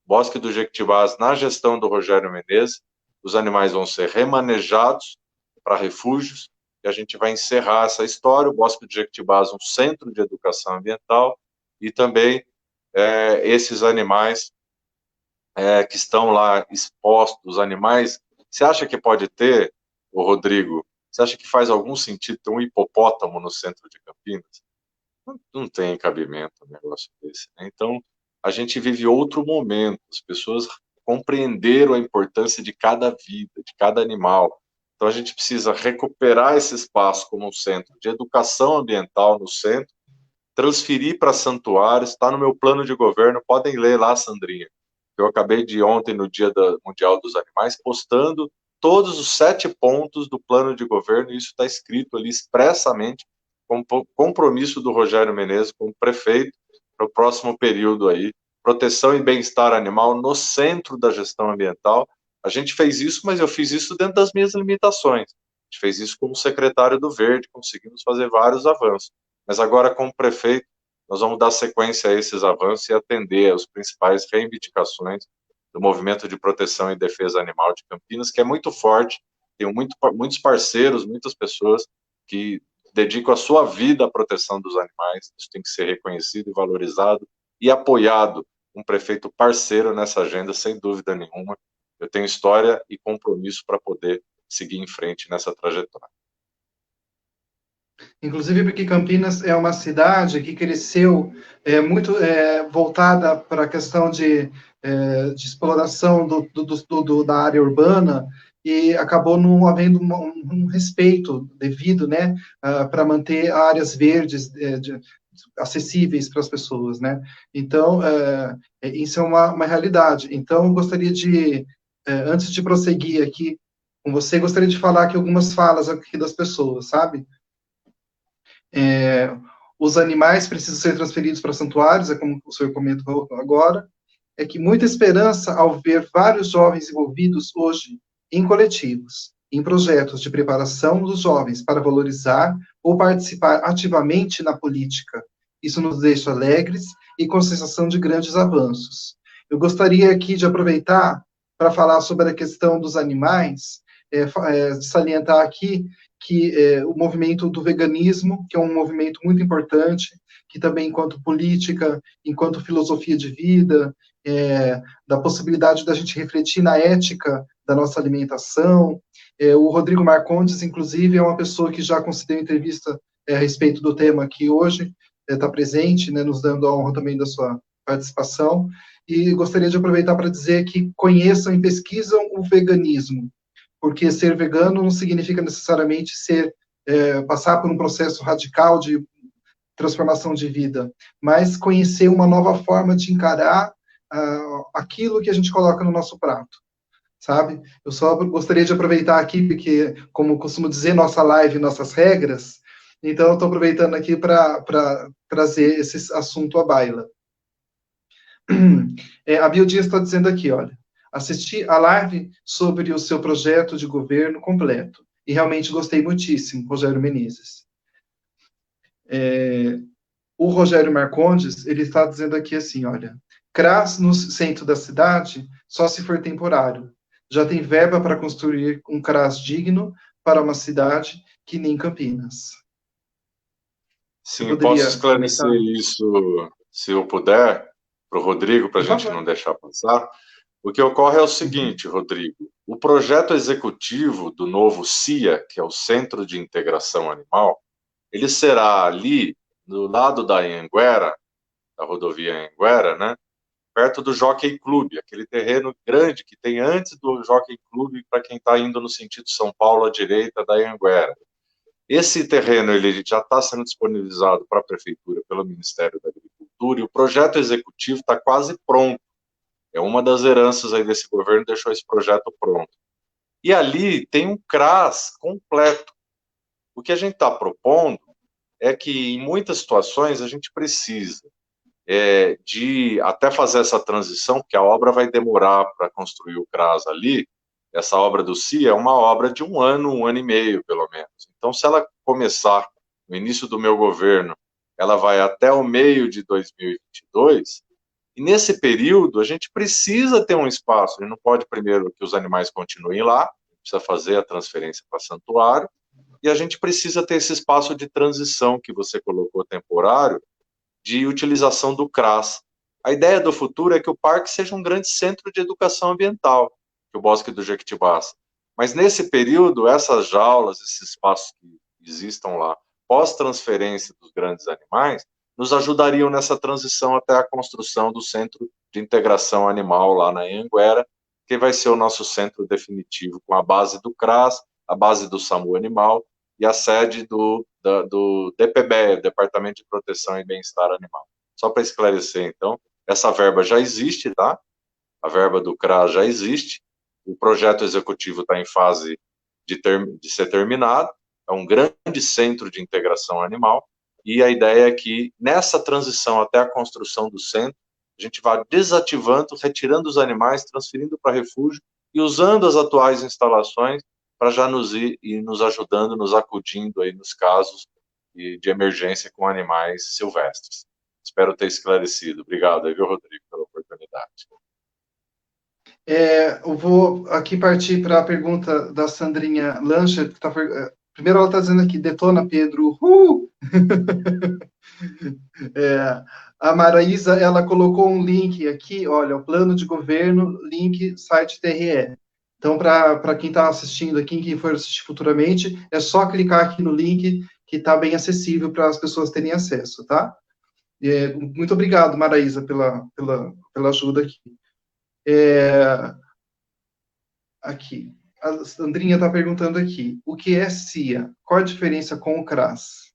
Bosque do Jequitibás, na gestão do Rogério Menezes, os animais vão ser remanejados para refúgios, e a gente vai encerrar essa história. O Bosque do Jequitibás, um centro de educação ambiental, e também esses animais que estão lá expostos, os animais. Você acha que pode ter, ô Rodrigo, você acha que faz algum sentido ter um hipopótamo no centro de Campinas? Não tem cabimento um negócio desse, né? Então, a gente vive outro momento, as pessoas compreenderam a importância de cada vida, de cada animal. Então, a gente precisa recuperar esse espaço como um centro de educação ambiental no centro, transferir para santuários, está no meu plano de governo, podem ler lá, Sandrinha. Eu acabei de ontem, no Dia Mundial dos Animais, postando todos os 7 pontos do plano de governo, e isso está escrito ali expressamente, como compromisso do Rogério Menezes como prefeito para o próximo período aí, proteção e bem-estar animal no centro da gestão ambiental. A gente fez isso, mas eu fiz isso dentro das minhas limitações. A gente fez isso como secretário do Verde, conseguimos fazer vários avanços. Mas agora, como prefeito, nós vamos dar sequência a esses avanços e atender às principais reivindicações do Movimento de Proteção e Defesa Animal de Campinas, que é muito forte, tem muitos parceiros, muitas pessoas que dedicam a sua vida à proteção dos animais. Isso tem que ser reconhecido e valorizado e apoiado. Um prefeito parceiro nessa agenda, sem dúvida nenhuma. Eu tenho história e compromisso para poder seguir em frente nessa trajetória. Inclusive porque Campinas é uma cidade que cresceu muito voltada para a questão de exploração da área urbana, e acabou não havendo um respeito devido, né, para manter áreas verdes acessíveis para as pessoas, né? Então, isso é uma realidade. Então, eu gostaria de, antes de prosseguir aqui com você, gostaria de falar aqui algumas falas aqui das pessoas, sabe? Os animais precisam ser transferidos para santuários, como o senhor comentou agora. É que muita esperança ao ver vários jovens envolvidos hoje em coletivos, em projetos de preparação dos jovens para valorizar ou participar ativamente na política. Isso nos deixa alegres e com sensação de grandes avanços. Eu gostaria aqui de aproveitar para falar sobre a questão dos animais, salientar aqui que o movimento do veganismo, que é um movimento muito importante, que também, enquanto política, enquanto filosofia de vida, da possibilidade da gente refletir na ética da nossa alimentação. O Rodrigo Marcondes, inclusive, é uma pessoa que já concedeu entrevista a respeito do tema aqui hoje, estar presente, né, nos dando a honra também da sua participação. E gostaria de aproveitar para dizer que conheçam e pesquisam o veganismo, porque ser vegano não significa necessariamente passar por um processo radical de transformação de vida, mas conhecer uma nova forma de encarar aquilo que a gente coloca no nosso prato, sabe? Eu só gostaria de aproveitar aqui, porque, como eu costumo dizer, nossa live, nossas regras, então eu estou aproveitando aqui para trazer esse assunto à baila. A Bio Dias está dizendo aqui, olha, assisti a live sobre o seu projeto de governo completo, e realmente gostei muitíssimo, Rogério Menezes. O Rogério Marcondes, ele está dizendo aqui assim, olha, CRAS no centro da cidade só se for temporário. Já tem verba para construir um CRAS digno para uma cidade que nem Campinas. Sim, posso esclarecer isso, se eu puder, para o Rodrigo, para a gente não deixar passar. O que ocorre é o seguinte, Rodrigo, o projeto executivo do novo CIA, que é o Centro de Integração Animal, ele será ali, do lado da Anhanguera, da rodovia Anhanguera, né? Perto do Jockey Club, aquele terreno grande que tem antes do Jockey Club, para quem está indo no sentido São Paulo à direita da Anhanguera. Esse terreno ele já está sendo disponibilizado para a Prefeitura pelo Ministério da Agricultura e o projeto executivo está quase pronto. É uma das heranças aí desse governo, deixou esse projeto pronto. E ali tem um CRAS completo. O que a gente está propondo é que, em muitas situações, a gente precisa de até fazer essa transição, porque a obra vai demorar para construir o CRAS ali. Essa obra do CIA é uma obra de um ano e meio, pelo menos. Então, se ela começar no início do meu governo, ela vai até o meio de 2022, e nesse período a gente precisa ter um espaço. A gente não pode primeiro que os animais continuem lá, precisa fazer a transferência para santuário, e a gente precisa ter esse espaço de transição que você colocou temporário, de utilização do CRAS. A ideia do futuro é que o parque seja um grande centro de educação ambiental, que o Bosque do Jequitibás. Mas nesse período, essas jaulas, esses espaços que existam lá, pós-transferência dos grandes animais, nos ajudariam nessa transição até a construção do Centro de Integração Animal lá na Anhanguera, que vai ser o nosso centro definitivo, com a base do CRAS, a base do SAMU Animal e a sede do DPBE, Departamento de Proteção e Bem-Estar Animal. Só para esclarecer, então, essa verba já existe, tá? A verba do CRAS já existe, o projeto executivo está em fase de ser terminado, é um grande centro de integração animal, e a ideia é que, nessa transição até a construção do centro, a gente vá desativando, retirando os animais, transferindo para refúgio e usando as atuais instalações para já nos ir nos ajudando, nos acudindo aí nos casos de emergência com animais silvestres. Espero ter esclarecido. Obrigado, viu, Rodrigo, pela oportunidade. Eu vou aqui partir para a pergunta da Sandrinha Lancher. Primeiro ela está dizendo aqui, detona, Pedro. A Maraísa, ela colocou um link aqui, olha, o plano de governo, link, site TRE. Então, para quem está assistindo aqui, quem for assistir futuramente, é só clicar aqui no link, que está bem acessível para as pessoas terem acesso, tá? Muito obrigado, Maraísa, pela ajuda aqui. Aqui, a Sandrinha está perguntando aqui, o que é CIA? Qual a diferença com o CRAS?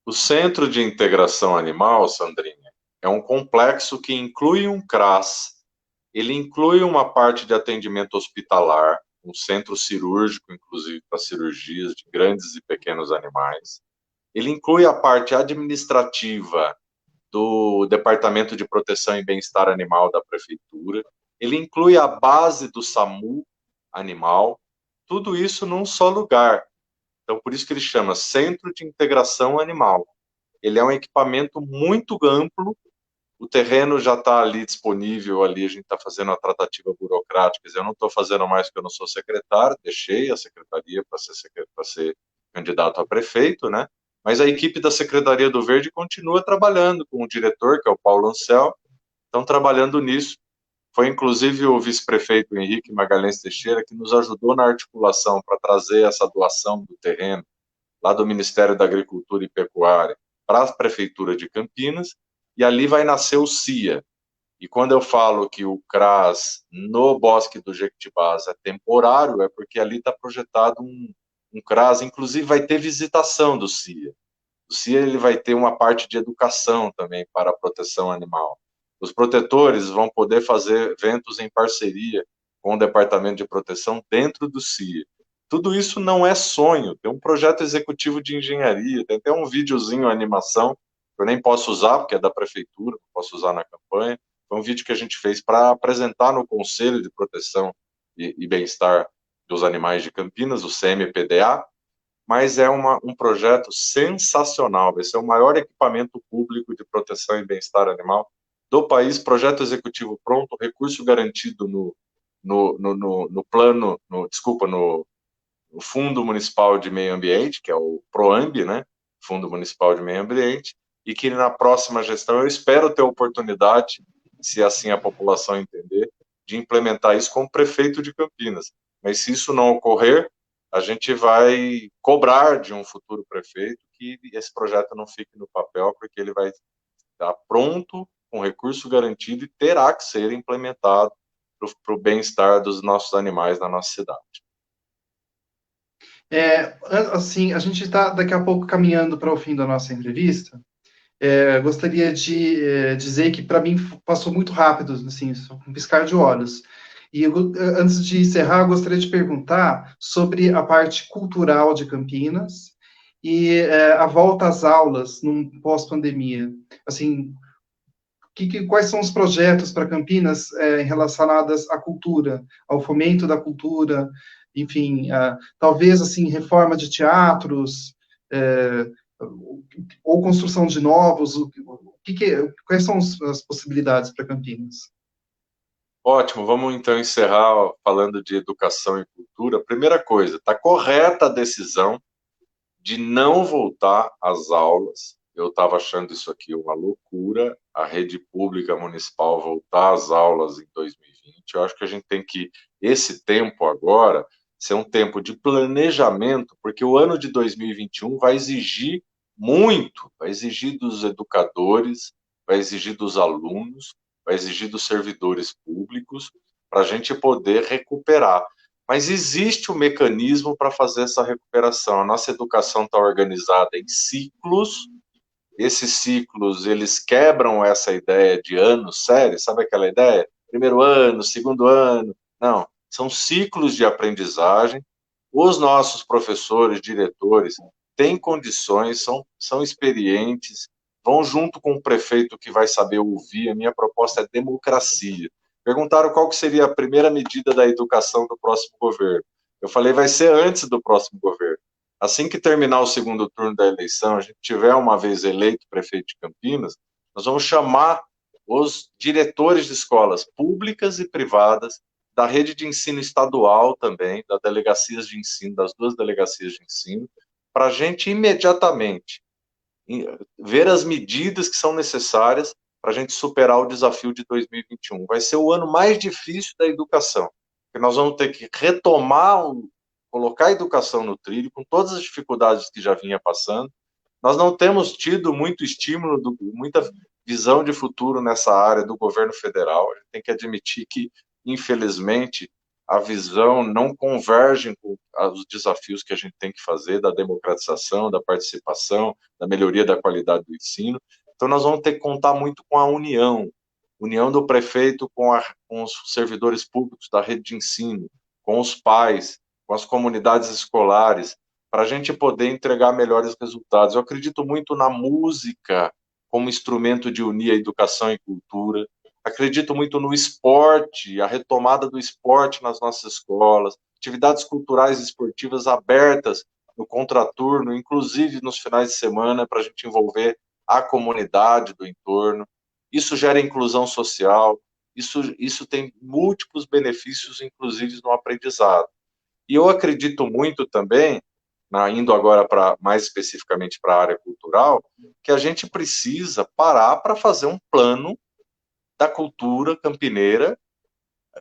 O Centro de Integração Animal, Sandrinha, é um complexo que inclui um CRAS, ele inclui uma parte de atendimento hospitalar, um centro cirúrgico, inclusive para cirurgias de grandes e pequenos animais. Ele inclui a parte administrativa do Departamento de Proteção e Bem-Estar Animal da Prefeitura. Ele inclui a base do SAMU Animal. Tudo isso num só lugar. Então, por isso que ele chama Centro de Integração Animal. Ele é um equipamento muito amplo. O terreno já está ali disponível, ali a gente está fazendo a tratativa burocrática. Eu não estou fazendo mais porque eu não sou secretário, deixei a secretaria para ser candidato a prefeito, né? Mas a equipe da Secretaria do Verde continua trabalhando com o diretor, que é o Paulo Ancel, estão trabalhando nisso. Foi inclusive o vice-prefeito Henrique Magalhães Teixeira que nos ajudou na articulação para trazer essa doação do terreno lá do Ministério da Agricultura e Pecuária para a Prefeitura de Campinas, e ali vai nascer o CIA. E quando eu falo que o CRAS no Bosque do Jequitibás é temporário, é porque ali está projetado um CRAS, inclusive vai ter visitação do CIA. O CIA ele vai ter uma parte de educação também para a proteção animal. Os protetores vão poder fazer eventos em parceria com o Departamento de Proteção dentro do CIA. Tudo isso não é sonho, tem um projeto executivo de engenharia, tem até um videozinho, animação, que eu nem posso usar, porque é da prefeitura, não posso usar na campanha. Foi um vídeo que a gente fez para apresentar no Conselho de Proteção e Bem-Estar dos Animais de Campinas, o CMPDA, mas é um projeto sensacional, vai ser o maior equipamento público de proteção e bem-estar animal do país, projeto executivo pronto, recurso garantido no plano, no Fundo Municipal de Meio Ambiente, que é o PROAMB, né? Fundo Municipal de Meio Ambiente, e que na próxima gestão eu espero ter oportunidade, se assim a população entender, de implementar isso como prefeito de Campinas. Mas se isso não ocorrer, a gente vai cobrar de um futuro prefeito que esse projeto não fique no papel, porque ele vai estar pronto, com recurso garantido, e terá que ser implementado para o bem-estar dos nossos animais na nossa cidade. Assim, a gente está daqui a pouco caminhando para o fim da nossa entrevista. Gostaria de dizer que, para mim, passou muito rápido, assim, só com um piscar de olhos. E antes de encerrar, eu gostaria de perguntar sobre a parte cultural de Campinas e a volta às aulas num pós-pandemia. Assim, quais são os projetos para Campinas relacionados à cultura, ao fomento da cultura, enfim, talvez assim reforma de teatros, ou construção de novos, quais são as possibilidades para Campinas? Ótimo, vamos então encerrar falando de educação e cultura. Primeira coisa, está correta a decisão de não voltar às aulas. Eu estava achando isso aqui uma loucura, a rede pública municipal voltar às aulas em 2020. Eu acho que a gente tem que, esse tempo agora, ser um tempo de planejamento, porque o ano de 2021 vai exigir muito, vai exigir dos educadores, vai exigir dos alunos, vai exigir dos servidores públicos, para a gente poder recuperar. Mas existe um mecanismo para fazer essa recuperação. A nossa educação está organizada em ciclos. Esses ciclos, eles quebram essa ideia de ano série, sabe aquela ideia? Primeiro ano, segundo ano. Não, são ciclos de aprendizagem. Os nossos professores, diretores, têm condições, são experientes, vão junto com o prefeito que vai saber ouvir. A minha proposta é democracia. Perguntaram qual que seria a primeira medida da educação do próximo governo. Eu falei, vai ser antes do próximo governo. Assim que terminar o segundo turno da eleição, a gente tiver uma vez eleito prefeito de Campinas, nós vamos chamar os diretores de escolas públicas e privadas, da rede de ensino estadual também, das delegacias de ensino, das duas delegacias de ensino, para a gente imediatamente ver as medidas que são necessárias para a gente superar o desafio de 2021. Vai ser o ano mais difícil da educação, porque nós vamos ter que retomar, colocar a educação no trilho, com todas as dificuldades que já vinha passando. Nós não temos tido muito estímulo, muita visão de futuro nessa área do governo federal. A gente tem que admitir que, infelizmente, a visão não converge com os desafios que a gente tem que fazer da democratização, da participação, da melhoria da qualidade do ensino. Então, nós vamos ter que contar muito com a união do prefeito com os servidores públicos da rede de ensino, com os pais, com as comunidades escolares, para a gente poder entregar melhores resultados. Eu acredito muito na música como instrumento de unir a educação e cultura. Acredito muito no esporte, a retomada do esporte nas nossas escolas, atividades culturais e esportivas abertas no contraturno, inclusive nos finais de semana, para a gente envolver a comunidade do entorno. Isso gera inclusão social, isso tem múltiplos benefícios, inclusive no aprendizado. E eu acredito muito também, indo agora mais especificamente para a área cultural, que a gente precisa parar para fazer um plano da cultura campineira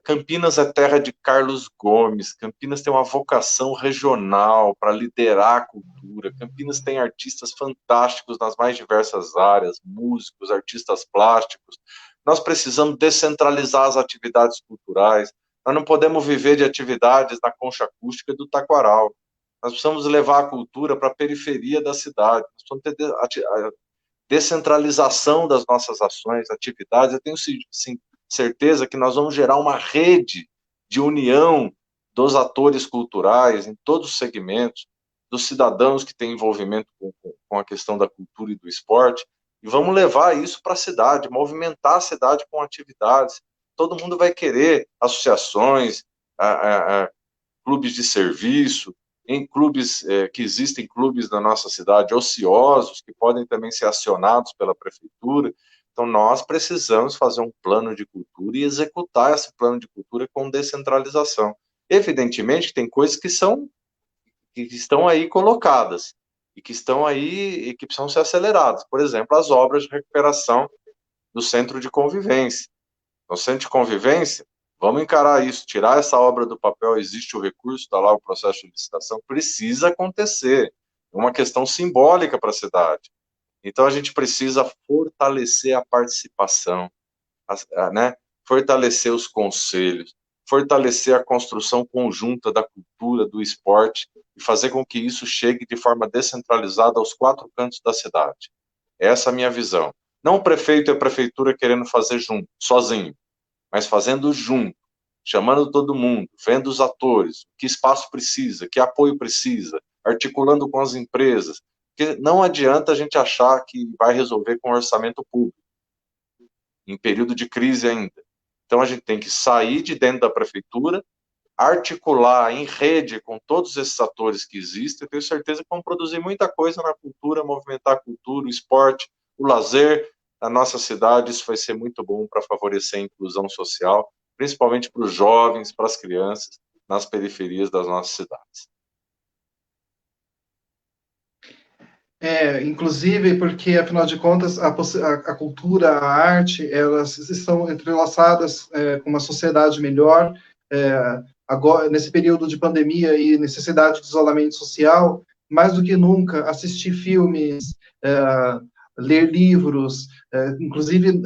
Campinas é terra de Carlos Gomes, Campinas tem uma vocação regional para liderar a cultura, Campinas tem artistas fantásticos nas mais diversas áreas, músicos, artistas plásticos. Nós precisamos descentralizar as atividades culturais, nós não podemos viver de atividades na concha acústica do Taquaral, nós precisamos levar a cultura para a periferia da cidade, nós precisamos ter a descentralização das nossas ações, atividades. Eu tenho certeza que nós vamos gerar uma rede de união dos atores culturais em todos os segmentos, dos cidadãos que têm envolvimento com a questão da cultura e do esporte, e vamos levar isso para a cidade, movimentar a cidade com atividades. Todo mundo vai querer associações, clubes de serviço, em clubes, que existem clubes na nossa cidade ociosos, que podem também ser acionados pela prefeitura. Então, nós precisamos fazer um plano de cultura e executar esse plano de cultura com descentralização. Evidentemente, tem coisas que estão aí colocadas e que estão aí e que precisam ser aceleradas. Por exemplo, as obras de recuperação do centro de convivência. No centro de convivência, vamos encarar isso, tirar essa obra do papel, existe o recurso, está lá o processo de licitação, precisa acontecer. É uma questão simbólica para a cidade. Então, a gente precisa fortalecer a participação, né? Fortalecer os conselhos, fortalecer a construção conjunta da cultura, do esporte, e fazer com que isso chegue de forma descentralizada aos 4 cantos da cidade. Essa é a minha visão. Não o prefeito e a prefeitura querendo fazer junto, sozinho, mas fazendo junto, chamando todo mundo, vendo os atores, que espaço precisa, que apoio precisa, articulando com as empresas, porque não adianta a gente achar que vai resolver com orçamento público, em período de crise ainda. Então a gente tem que sair de dentro da prefeitura, articular em rede com todos esses atores que existem. Eu tenho certeza que vão produzir muita coisa na cultura, movimentar a cultura, o esporte, o lazer na nossa cidade. Isso vai ser muito bom para favorecer a inclusão social, principalmente para os jovens, para as crianças, nas periferias das nossas cidades. Inclusive porque, afinal de contas, a cultura, a arte, elas estão entrelaçadas com uma sociedade melhor. Agora, nesse período de pandemia e necessidade de isolamento social, mais do que nunca, assistir filmes, ler livros, inclusive,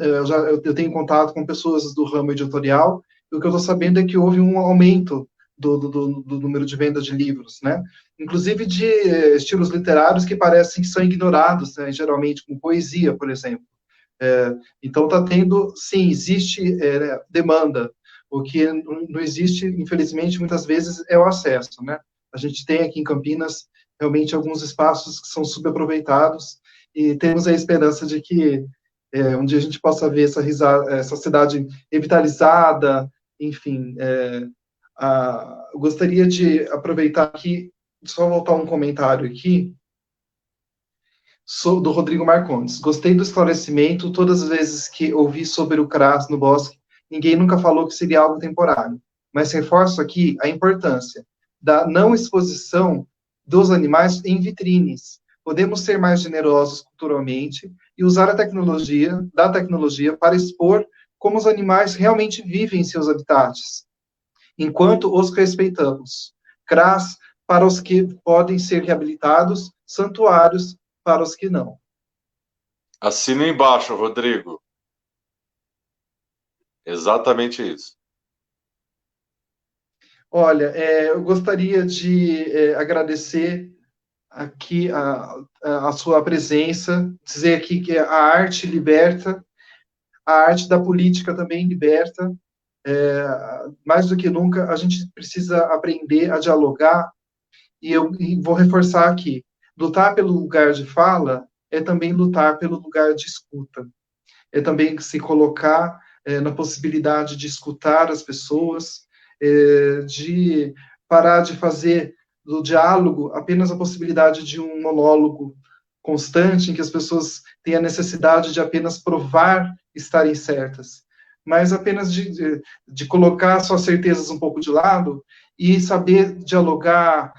eu tenho contato com pessoas do ramo editorial, e o que eu estou sabendo é que houve um aumento do número de vendas de livros, né? Inclusive de estilos literários que parecem que são ignorados, né? Geralmente, como poesia, por exemplo. Então, está tendo, sim, existe demanda. O que não existe, infelizmente, muitas vezes, é o acesso, né? A gente tem aqui em Campinas, realmente, alguns espaços que são subaproveitados, e temos a esperança de que um dia a gente possa ver essa cidade revitalizada, enfim. Gostaria de aproveitar aqui, só voltar um comentário aqui, do Rodrigo Marcondes. Gostei do esclarecimento, todas as vezes que ouvi sobre o CRAS no bosque, ninguém nunca falou que seria algo temporário, mas reforço aqui a importância da não exposição dos animais em vitrines. Podemos ser mais generosos culturalmente e usar da tecnologia para expor como os animais realmente vivem em seus habitats, enquanto os respeitamos. CRAS para os que podem ser reabilitados, santuários para os que não. Assina embaixo, Rodrigo. Exatamente isso. Olha, eu gostaria de agradecer aqui a sua presença, dizer aqui que a arte liberta, a arte da política também liberta. Mais do que nunca, a gente precisa aprender a dialogar, e vou reforçar aqui, lutar pelo lugar de fala é também lutar pelo lugar de escuta, é também se colocar na possibilidade de escutar as pessoas, de parar de fazer do diálogo apenas a possibilidade de um monólogo constante, em que as pessoas têm a necessidade de apenas provar estarem certas, mas apenas de colocar suas certezas um pouco de lado e saber dialogar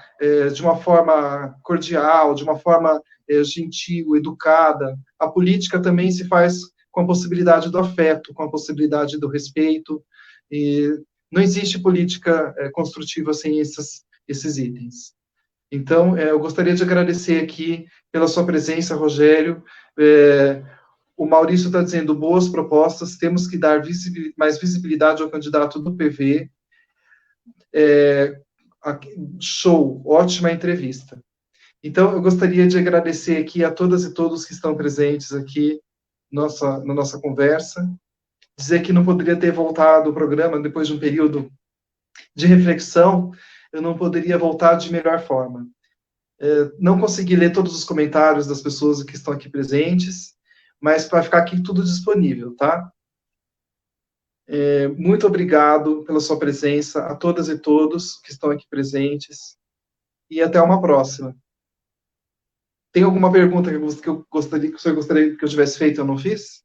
de uma forma cordial, de uma forma gentil, educada. A política também se faz com a possibilidade do afeto, com a possibilidade do respeito, e não existe política construtiva sem esses itens. Então, eu gostaria de agradecer aqui pela sua presença, Rogério. O Maurício está dizendo boas propostas, temos que dar mais visibilidade ao candidato do PV. Show, ótima entrevista. Então, eu gostaria de agradecer aqui a todas e todos que estão presentes aqui na nossa conversa, dizer que não poderia ter voltado o programa depois de um período de reflexão, eu não poderia voltar de melhor forma. Não consegui ler todos os comentários das pessoas que estão aqui presentes, mas para ficar aqui tudo disponível, tá? Muito obrigado pela sua presença, a todas e todos que estão aqui presentes, e até uma próxima. Tem alguma pergunta que o senhor gostaria que eu tivesse feito e eu não fiz?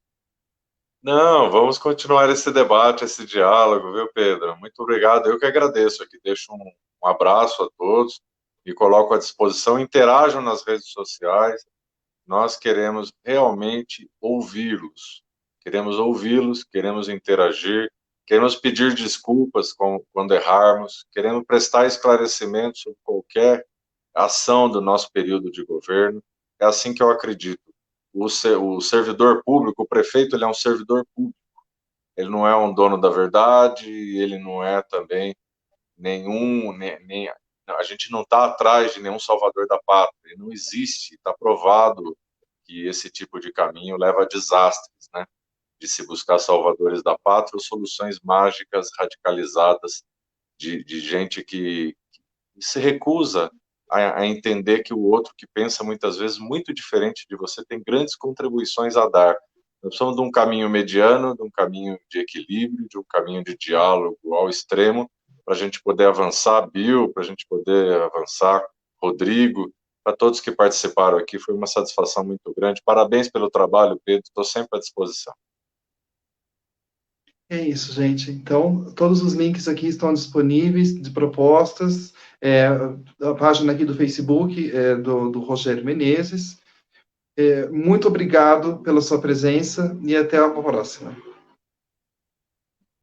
Não, vamos continuar esse debate, esse diálogo, viu, Pedro? Muito obrigado. Eu que agradeço aqui. Deixo um abraço a todos, me coloco à disposição. Interajam nas redes sociais. Nós queremos realmente ouvi-los. Queremos interagir, queremos pedir desculpas quando errarmos, queremos prestar esclarecimentos sobre qualquer ação do nosso período de governo. É assim que eu acredito. O servidor público, o prefeito, ele é um servidor público. Ele não é um dono da verdade, ele não é também a gente não está atrás de nenhum salvador da pátria. Não existe, está provado que esse tipo de caminho leva a desastres, né? De se buscar salvadores da pátria ou soluções mágicas radicalizadas de gente que se recusa a entender que o outro, que pensa muitas vezes muito diferente de você, tem grandes contribuições a dar. Nós precisamos de um caminho mediano, de um caminho de equilíbrio, de um caminho de diálogo ao extremo, para a gente poder avançar, Bill, para a gente poder avançar, Rodrigo, para todos que participaram aqui. Foi uma satisfação muito grande. Parabéns pelo trabalho, Pedro. Estou sempre à disposição. É isso, gente. Então, todos os links aqui estão disponíveis de propostas, a página aqui do Facebook do Rogério Menezes. Muito obrigado pela sua presença e até a próxima.